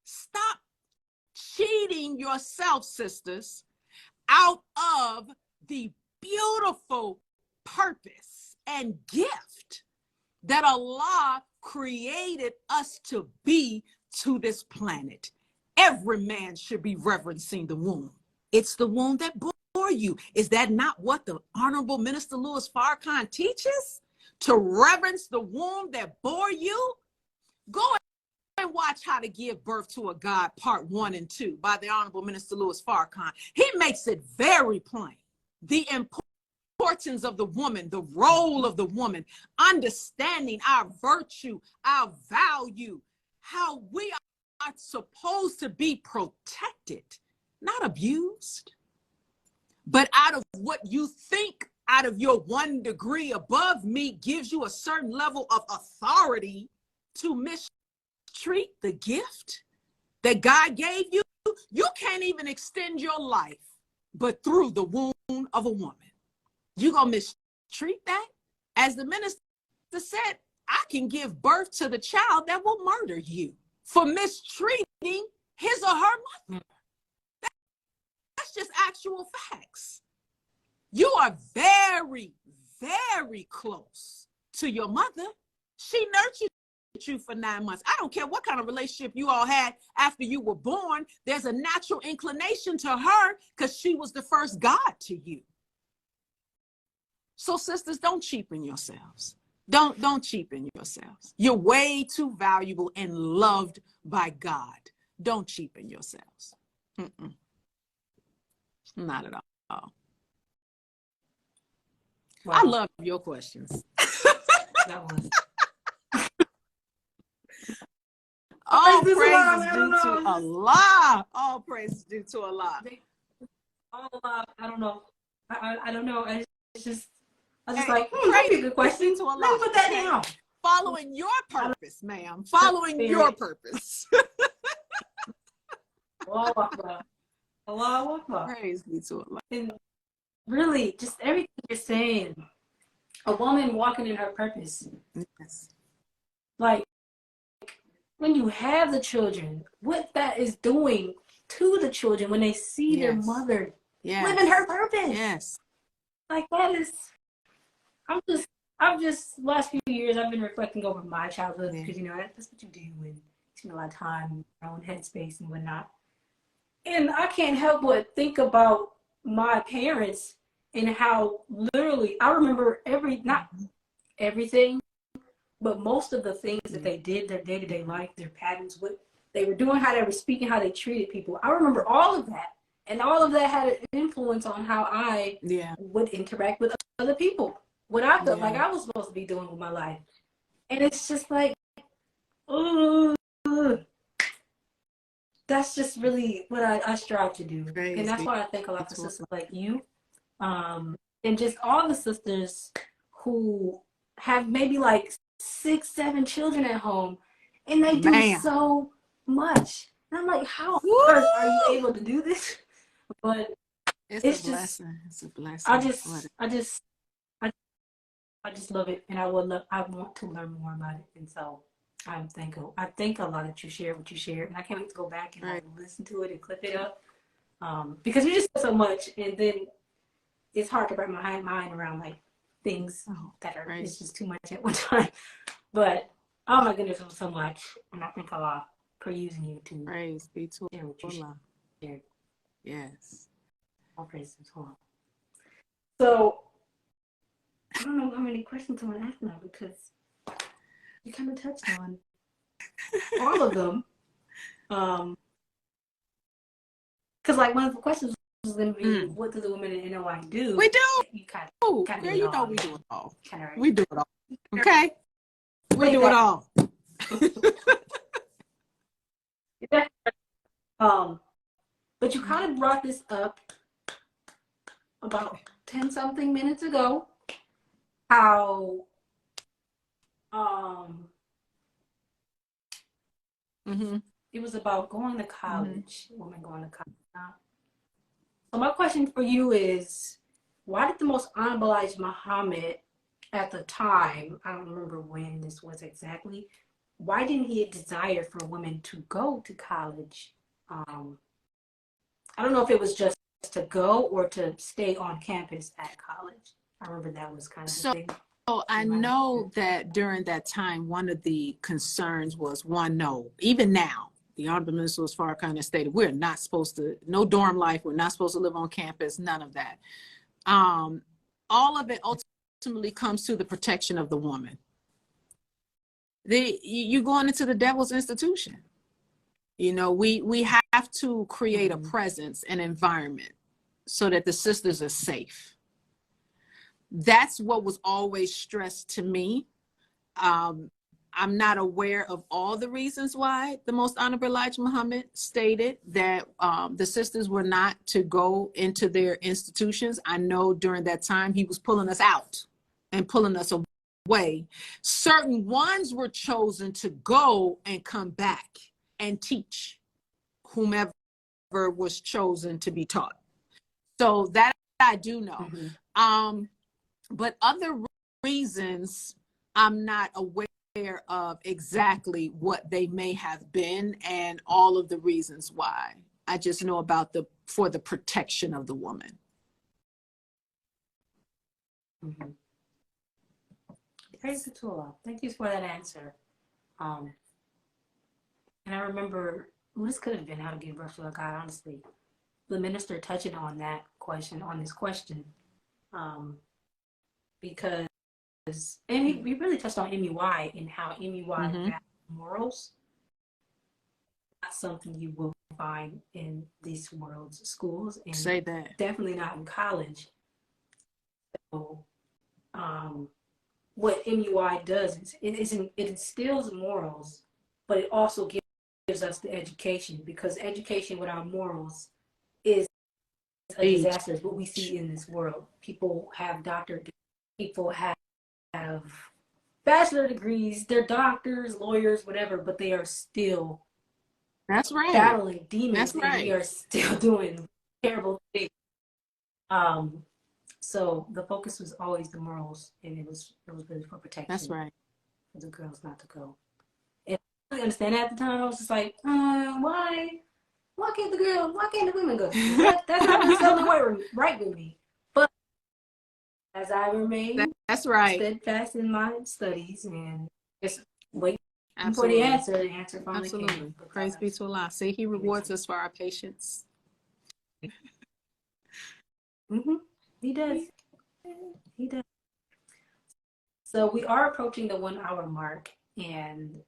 Stop cheating yourself, sisters, out of the beautiful purpose and gift that Allah created us to be to this planet. Every man should be reverencing the womb. It's the womb that bore you. Is that not what the Honorable Minister Louis Farrakhan teaches? To reverence the womb that bore you? Go and watch How to Give Birth to a God, Part 1 and 2 by the Honorable Minister Louis Farrakhan. He makes it very plain. The importance of the woman, the role of the woman, understanding our virtue, our value, how we are supposed to be protected, not abused. But out of what you think, out of your 1 degree above me, gives you a certain level of authority to mistreat the gift that God gave you. You can't even extend your life but through the womb of a woman. You gonna mistreat that? As the minister said, I can give birth to the child that will murder you for mistreating his or her mother. That's just actual facts. You are very, very close to your mother. She nurtured you for 9 months. I don't care what kind of relationship you all had after you were born. There's a natural inclination to her because she was the first God to you. So sisters, don't cheapen yourselves. Don't cheapen yourselves. You're way too valuable and loved by God. Don't cheapen yourselves. Not at all. Wow. I love your questions. That was. All praise is due to Allah. All praise is due to Allah. Allah, I don't know. I don't know. It's just, I was just hey, like, that's a good question. To Allah. Let me put that down. Following your purpose, ma'am. Following your purpose. Allah Akbar. Allah Akbar. Praise be to Allah. And really, just everything you're saying, a woman walking in her purpose. Yes. Like, when you have the children, what that is doing to the children when they see their mother living her purpose. Yes. Like, that is, I've just, last few years, I've been reflecting over my childhood because, you know, that's what you do when you spend a lot of time in your own headspace and whatnot. And I can't help but think about my parents and how literally, I remember not everything, but most of the things that they did, their day-to-day life, their patterns, what they were doing, how they were speaking, how they treated people. I remember all of that. And all of that had an influence on how I would interact with other people. What I felt like I was supposed to be doing with my life. And it's just like, that's just really what I strive to do. Crazy. And that's why I thank a lot for sisters like you. And just all the sisters who have maybe like 6, 7 children at home, and they do so much. And I'm like, how on earth are you able to do this? But it's a blessing. It's a blessing. I just love it, and I want to learn more about it. And so I think a lot that you share what you shared, and I can't wait to go back and listen to it and clip it up. Because you just said so much, and then it's hard to wrap my mind around like things that are it's just too much at one time. But oh my goodness, it was so much, and I thank Allah for using you to praise be to share what you shared. Yes, all praise to Allah. So I don't know how many questions I want to ask now because you kind of touched on all of them. Because like one of the questions was going to be, what do the women in NOI do? We do. You kind of we do it all. We do it all. Okay. We do it all. kind of brought this up about 10 something minutes ago, how it was about going to college, women going to college. So my question for you is, why did the Most Honorable Elijah Muhammad at the time, I don't remember when this was exactly, why didn't he desire for women to go to college? I don't know if it was just to go or to stay on campus at college. I remember that was kind of the thing. So I know that during that time, one of the concerns was even now, the Honorable Minister was Farrakhan stated, we're not supposed to, no dorm life, we're not supposed to live on campus, none of that. All of it ultimately comes to the protection of the woman. You going into the devil's institution. You know, we have to create a presence, an environment so that the sisters are safe. That's what was always stressed to me. I'm not aware of all the reasons why the Most Honorable Elijah Muhammad stated that the sisters were not to go into their institutions. I know during that time he was pulling us out and pulling us away. Certain ones were chosen to go and come back and teach whomever was chosen to be taught. So that I do know. But other reasons, I'm not aware of exactly what they may have been and all of the reasons why. I just know about for the protection of the woman. Praise the Torah. Thank you for that answer. And I remember, this could have been how to give birth to a God, honestly. The minister touching on that question, on this question. Because, and we really touched on MUI and how MUI morals, not something you will find in these world's schools, and say that definitely not in college. So, what MUI does is it instills morals, but it also gives us the education, because education without morals is a disaster. Is what we see in this world. People have doctorate, people have bachelor degrees, they're doctors, lawyers, whatever, but they are still battling demons. And we are still doing terrible things. So the focus was always the morals, and it was really for protection. That's right. For the girls not to go. And I really understand that at the time. I was just like, why can't the women go? That's not necessarily right with me. But as I remain steadfast in my studies and just waiting for the answer finally came. Praise be to Allah. See, he rewards us for our patience. He does. He does. So we are approaching the 1 hour mark, and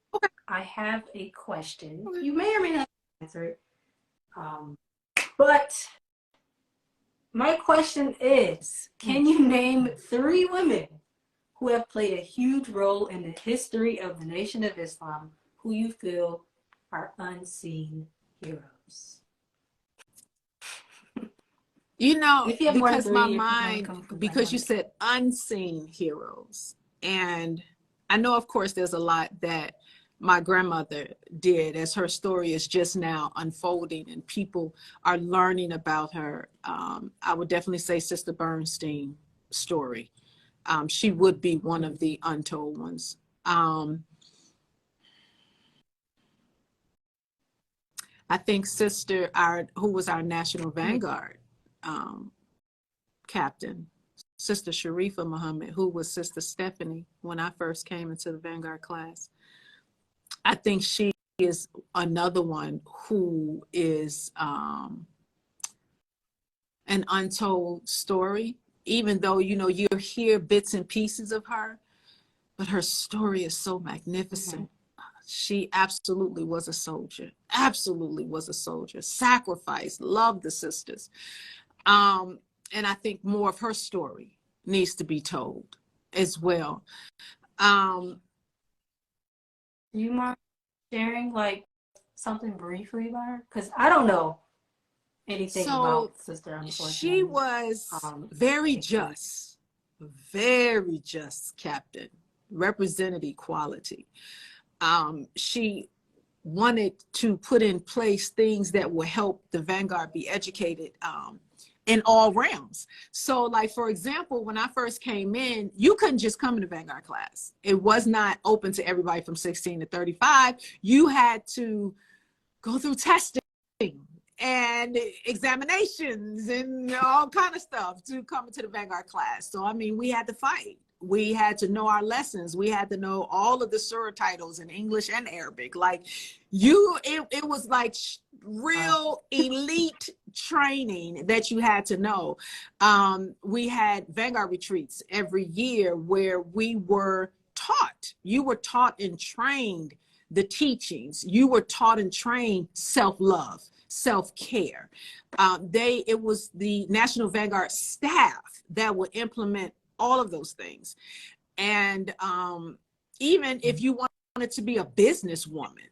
I have a question. You may or may not answer it. But my question is, can you name 3 women who have played a huge role in the history of the Nation of Islam who you feel are unseen heroes? You know, because my mind, because you said unseen heroes. And I know, of course, there's a lot that my grandmother did as her story is just now unfolding and people are learning about her. I would definitely say Sister Bernstein's story. She would be one of the untold ones. I think Sister, who was our National Vanguard captain, Sister Sharifa Muhammad, who was Sister Stephanie when I first came into the Vanguard class. I think she is another one who is an untold story, even though, you know, you hear bits and pieces of her, but her story is so magnificent. She absolutely was a soldier, sacrificed, loved the sisters. And I think more of her story needs to be told as well. Do you mind sharing like something briefly about her? Because I don't know anything So about Sister, she unfortunately. was very just, Captain, represented equality. She wanted to put in place things that will help the Vanguard be educated in all realms. So like, for example, when I first came in, you couldn't just come to Vanguard class. It was not open to everybody from 16 to 35. You had to go through testing and examinations and all kind of stuff to come into the Vanguard class. So, I mean, we had to fight. We had to know our lessons. We had to know all of the surah titles in English and Arabic. Like it was like real elite training that you had to know. We had Vanguard retreats every year where we were taught. You were taught and trained the teachings. You were taught and trained self-love, self-care. It was the National Vanguard staff that would implement all of those things. And even if you wanted to be a businesswoman,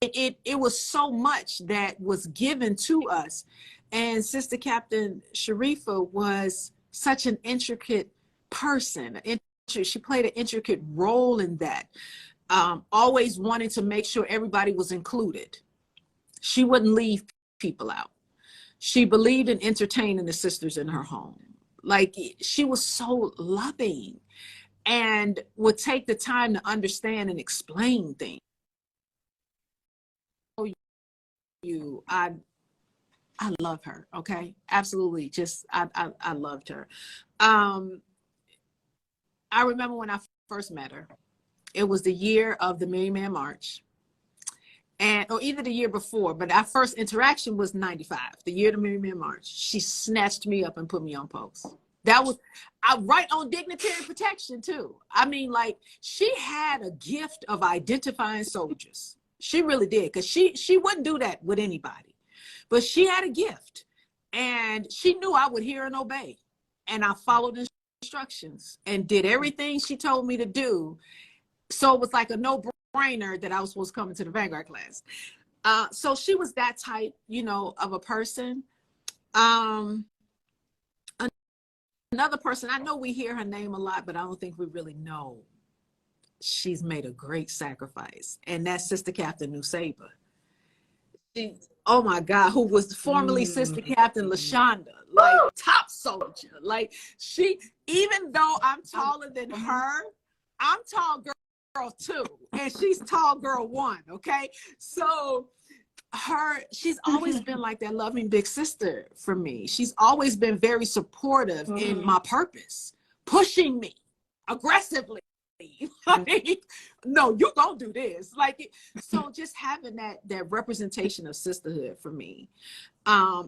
it was so much that was given to us. And Sister Captain Sharifa was such an intricate person. She played an intricate role in that. Always wanted to make sure everybody was included. She wouldn't leave people out. She believed in entertaining the sisters in her home. Like, she was so loving and would take the time to understand and explain things. I love her. Okay, absolutely. Just I loved her. I remember when I first met her. It was the year of the Million Man March, or either the year before, but our first interaction was 95, the year of the Million Man March. She snatched me up and put me on post. That was right on dignitary protection too. I mean, like, she had a gift of identifying soldiers. She really did, because she wouldn't do that with anybody, but she had a gift, and she knew I would hear and obey, and I followed instructions and did everything she told me to do. So it was like a no-brainer that I was supposed to come into the Vanguard class. So she was that type, of a person. Another person, I know we hear her name a lot, but I don't think we really know. She's made a great sacrifice, and that's Sister Captain Nuseba. Oh my God, who was formerly Sister Captain LaShonda, like top soldier. Like, even though I'm taller than her, I'm tall girl 2, and she's tall girl 1. Okay, so she's always been like that loving big sister for me. She's always been very supportive in my purpose, pushing me aggressively. Like, no, you gonna do this. Like, so just having that representation of sisterhood for me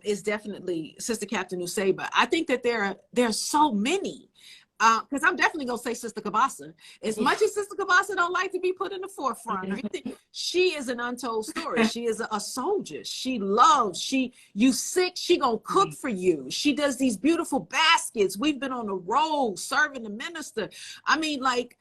is definitely Sister Captain Nuseba. I think that there are so many. Because I'm definitely gonna say Sister Kabasa. As much as Sister Kabasa don't like to be put in the forefront, she is an untold story. She is a soldier. She loves. You sick, she gonna cook for you. She does these beautiful baskets. We've been on the road serving the minister. I mean, like,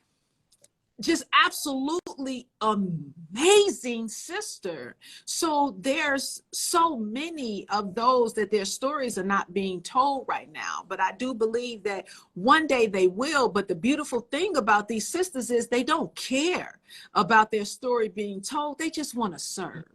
just absolutely amazing sister. So there's so many of those that their stories are not being told right now, but I do believe that one day they will. But the beautiful thing about these sisters is they don't care about their story being told. They just want to serve.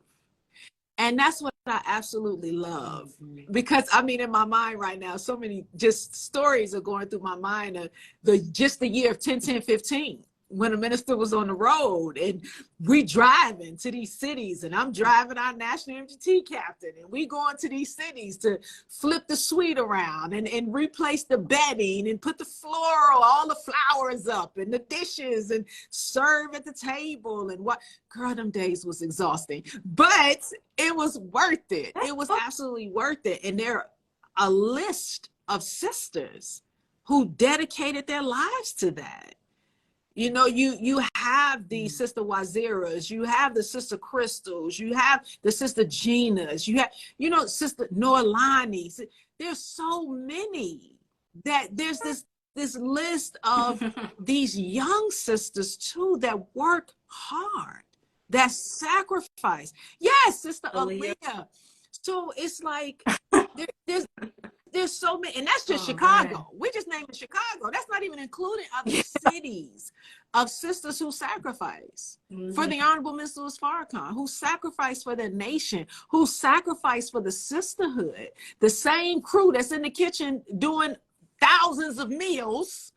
And that's what I absolutely love, because I mean, in my mind right now, so many just stories are going through my mind of the year of 10-10-15. When a minister was on the road and we driving to these cities, and I'm driving our national MGT captain, and we going to these cities to flip the suite around and replace the bedding and put the floral, all the flowers up and the dishes and serve at the table. And what, girl, them days was exhausting, but it was worth it. It was absolutely worth it. And there are a list of sisters who dedicated their lives to that. You have the Sister Waziras, you have the Sister Crystals, you have the Sister Ginas, you have, Sister Noelani. There's so many that there's this list of these young sisters too that work hard, that sacrifice. Yes, Sister Aaliyah. So it's like there's so many, and that's just Oh, Chicago. man. We just named Chicago. That's not even including other cities of sisters who sacrifice for the Honorable Miss Louis Farrakhan, who sacrificed for their nation, who sacrificed for the sisterhood. The same crew that's in the kitchen doing thousands of meals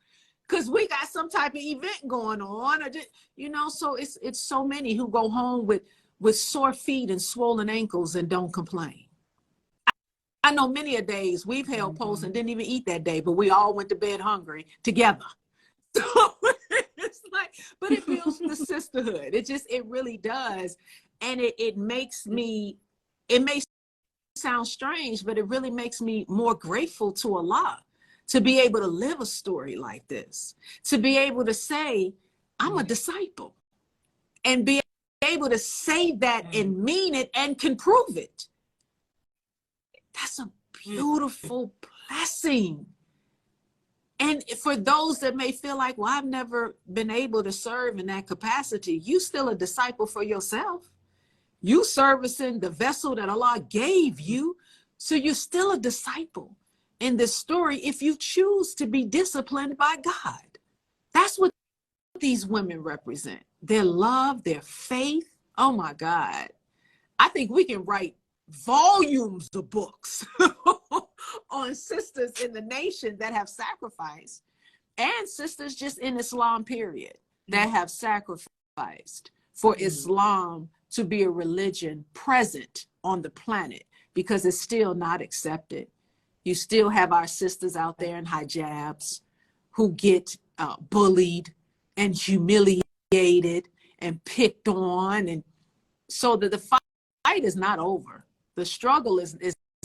because we got some type of event going on, or just, you know. So it's so many who go home with sore feet and swollen ankles and don't complain. I know many a days we've held posts and didn't even eat that day, but we all went to bed hungry together. So it's like, but it builds the sisterhood. It really does. And it makes me, it may sound strange, but it really makes me more grateful to Allah to be able to live a story like this, to be able to say, I'm a disciple, and be able to say that and mean it and can prove it. That's a beautiful blessing. And for those that may feel like, well, I've never been able to serve in that capacity, you still a disciple for yourself. You servicing the vessel that Allah gave you. So you're still a disciple in this story if you choose to be disciplined by God. That's what these women represent. Their love, their faith. Oh my God. I think we can write volumes of books on sisters in the nation that have sacrificed, and sisters just in Islam period that have sacrificed for Islam to be a religion present on the planet, because it's still not accepted. You still have our sisters out there in hijabs who get bullied and humiliated and picked on, and so that the fight is not over. The struggle is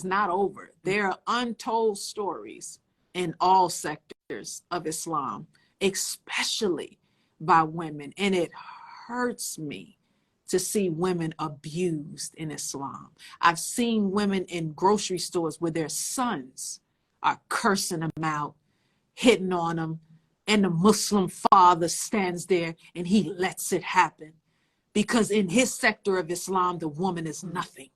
not over. There are untold stories in all sectors of Islam, especially by women. And it hurts me to see women abused in Islam. I've seen women in grocery stores where their sons are cursing them out, hitting on them, and the Muslim father stands there and he lets it happen because in his sector of Islam, the woman is nothing.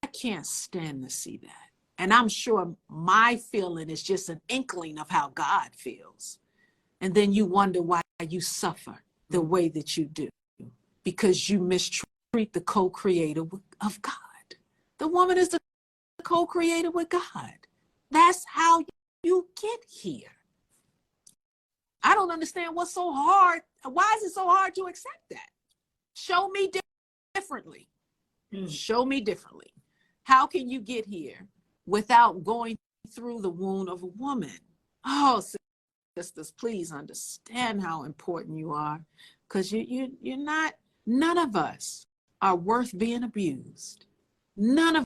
I can't stand to see that. And I'm sure my feeling is just an inkling of how God feels. And then you wonder why you suffer the way that you do, because you mistreat the co-creator of God. The woman is the co-creator with God. That's how you get here. I don't understand what's so hard. Why is it so hard to accept that? Show me differently. Show me differently. How can you get here without going through the wound of a woman? Oh, sisters, please understand how important you are, because you're not, none of us are worth being abused. None of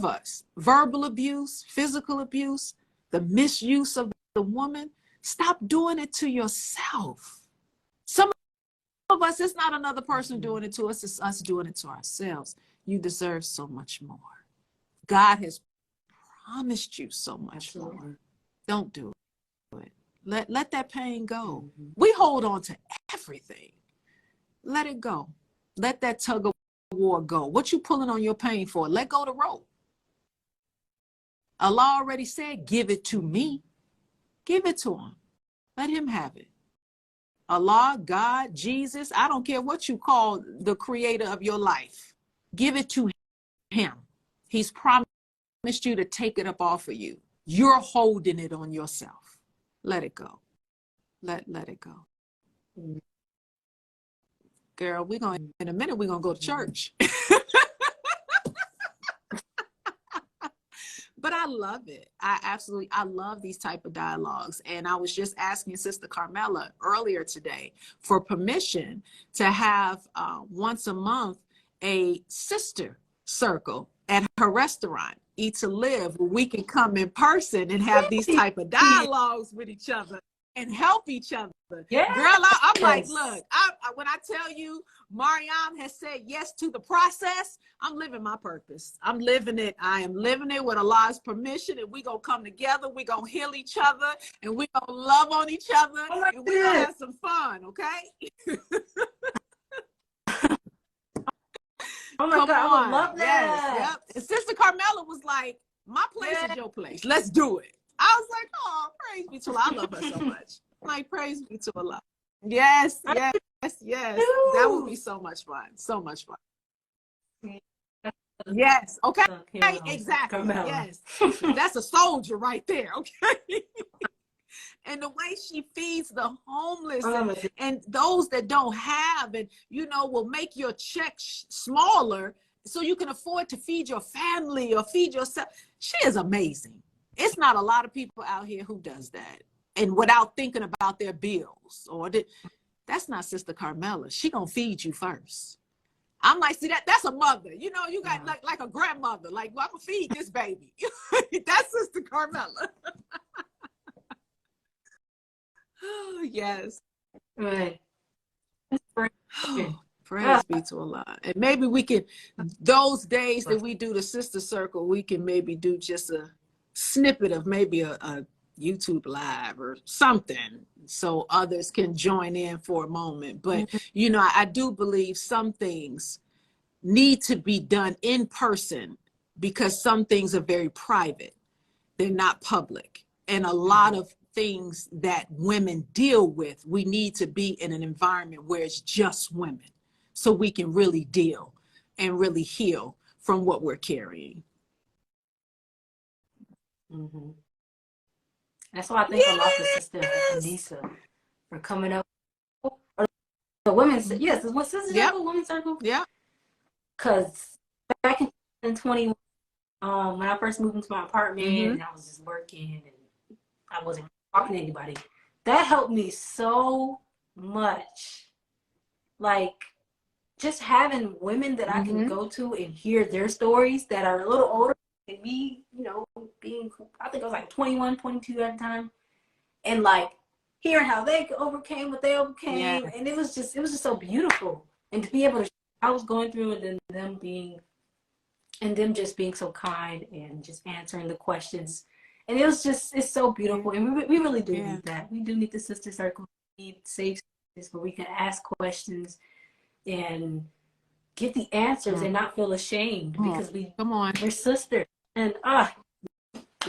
us. Verbal abuse, physical abuse, the misuse of the woman. Stop doing it to yourself. Some of us, it's not another person doing it to us, it's us doing it to ourselves. You deserve so much more. God has promised you so much more. Don't do it. Let that pain go. We hold on to everything. Let it go. Let that tug of war go. What you pulling on your pain for? Let go the rope. Allah already said, give it to me. Give it to him. Let him have it. Allah, God, Jesus, I don't care what you call the creator of your life. Give it to him. He's promised you to take it up off of you. You're holding it on yourself. Let it go. Let it go. Girl, in a minute, we're going to go to church. But I love it. I love these type of dialogues. And I was just asking Sister Carmela earlier today for permission to have once a month a sister circle at her restaurant, Eat to Live, where we can come in person and have these type of dialogues with each other and help each other. Yeah. Girl, I'm like, look, when I tell you Maryam has said yes to the process, I'm living my purpose. I'm living it. I am living it with Allah's permission, and we're going to come together. We're going to heal each other, and we're going to love on each other, and we're going to have some fun, okay? Oh my Come God, I would on. love Yes. that. Yep. And Sister Carmela was like, my place Yeah. is your place. Let's do it. I was like, oh, praise be to Allah. I love her so much. Like, praise be to Allah. Yes, yes, yes. That would be so much fun. So much fun. Yes. Okay. Exactly. Carmela. Yes. That's a soldier right there. Okay. And the way she feeds the homeless and those that don't have, and will make your check smaller so you can afford to feed your family or feed yourself. She is amazing. It's not a lot of people out here who does that, and without thinking about their bills that's not Sister Carmela. She gonna feed you first. I'm like, see, that's a mother. You got like a grandmother. Like, well, I'm gonna feed this baby. That's Sister Carmela. Oh, yes. Right. Oh, praise be to Allah. And maybe we can, those days that we do the sister circle, we can maybe do just a snippet of maybe a YouTube live or something so others can join in for a moment. But, I do believe some things need to be done in person because some things are very private. They're not public. And a lot of things that women deal with, we need to be in an environment where it's just women so we can really deal and really heal from what we're carrying. Mm-hmm. That's why I think a lot of Sister Anissa for coming up. The women's, yes, the Sister Circle, Women's Circle. Yeah. Because back in 2021, when I first moved into my apartment and I was just working and I wasn't talking to anybody, that helped me so much. Like, just having women that I can go to and hear their stories that are a little older than me, being, I think I was like 21, 22 at the time. And like, hearing how they overcame what they overcame. And it was just so beautiful. And to be able to, I was going through it, and them just being so kind and just answering the questions. And it's so beautiful. And we really do need that. We do need the Sister Circle. We need safe spaces where we can ask questions and get the answers and not feel ashamed because we're sisters. And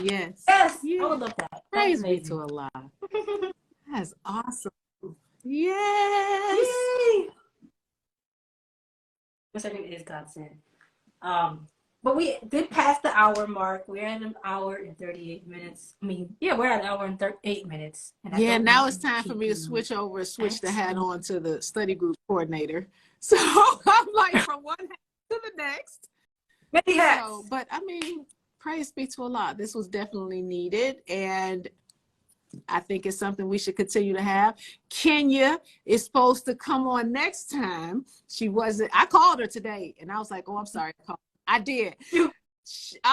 yes, I would love that. Praise be to Allah. That's awesome. Yes. Yay. The second is God sent. But we did pass the hour mark. We're at an hour and 38 minutes. I mean, we're at an hour and 8 minutes. And now it's time for me to switch the hat on to the study group coordinator. So I'm like from one hat to the next. Many hats. But I mean, praise be to Allah. This was definitely needed. And I think it's something we should continue to have. Kenya is supposed to come on next time. She wasn't. I called her today and I was like, oh, I'm sorry. I did. I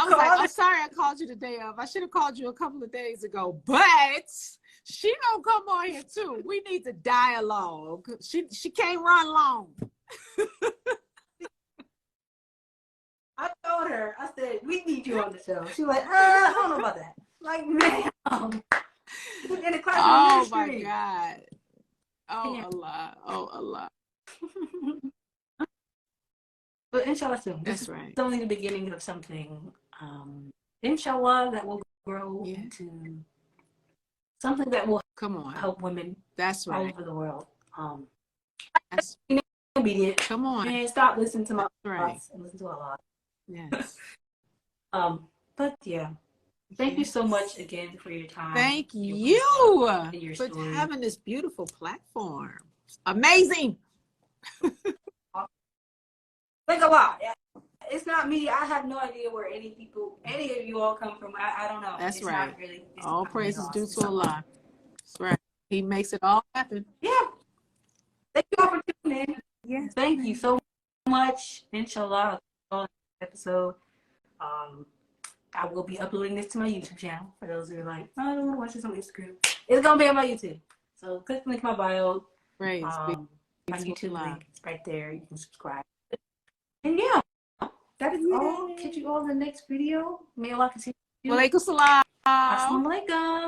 was like, I'm sorry I called you the day of. I should have called you a couple of days ago. But she gonna come on here too. We need to dialogue. She can't run long. I told her, I said, we need you on the show. She was like, I don't know about that. Like, ma'am. In the class oh my God. Oh Allah. Oh Allah. But inshallah soon. That's right. It's only the beginning of something. Inshallah, that will grow into something that will help women all over the world. That's obedient. Come on. And stop listening to my thoughts and listen to Allah. Yes. But thank you so much again for your time. Thank you for having this beautiful platform. Amazing. Thank Allah. It's not me. I have no idea where any of you all come from. I don't know. That's right. All praises due to Allah. That's right. He makes it all happen. Yeah. Thank you all for tuning in. Yes. Thank you so much. Inshallah, episode. I will be uploading this to my YouTube channel for those who are like, I don't want to watch this on Instagram. It's gonna be on my YouTube. So click the link in my bio. Right. My YouTube link is right there. You can subscribe. And that is all. Catch you all in the next video. May Allah continue. Walaikum salam. Assalamu alaikum.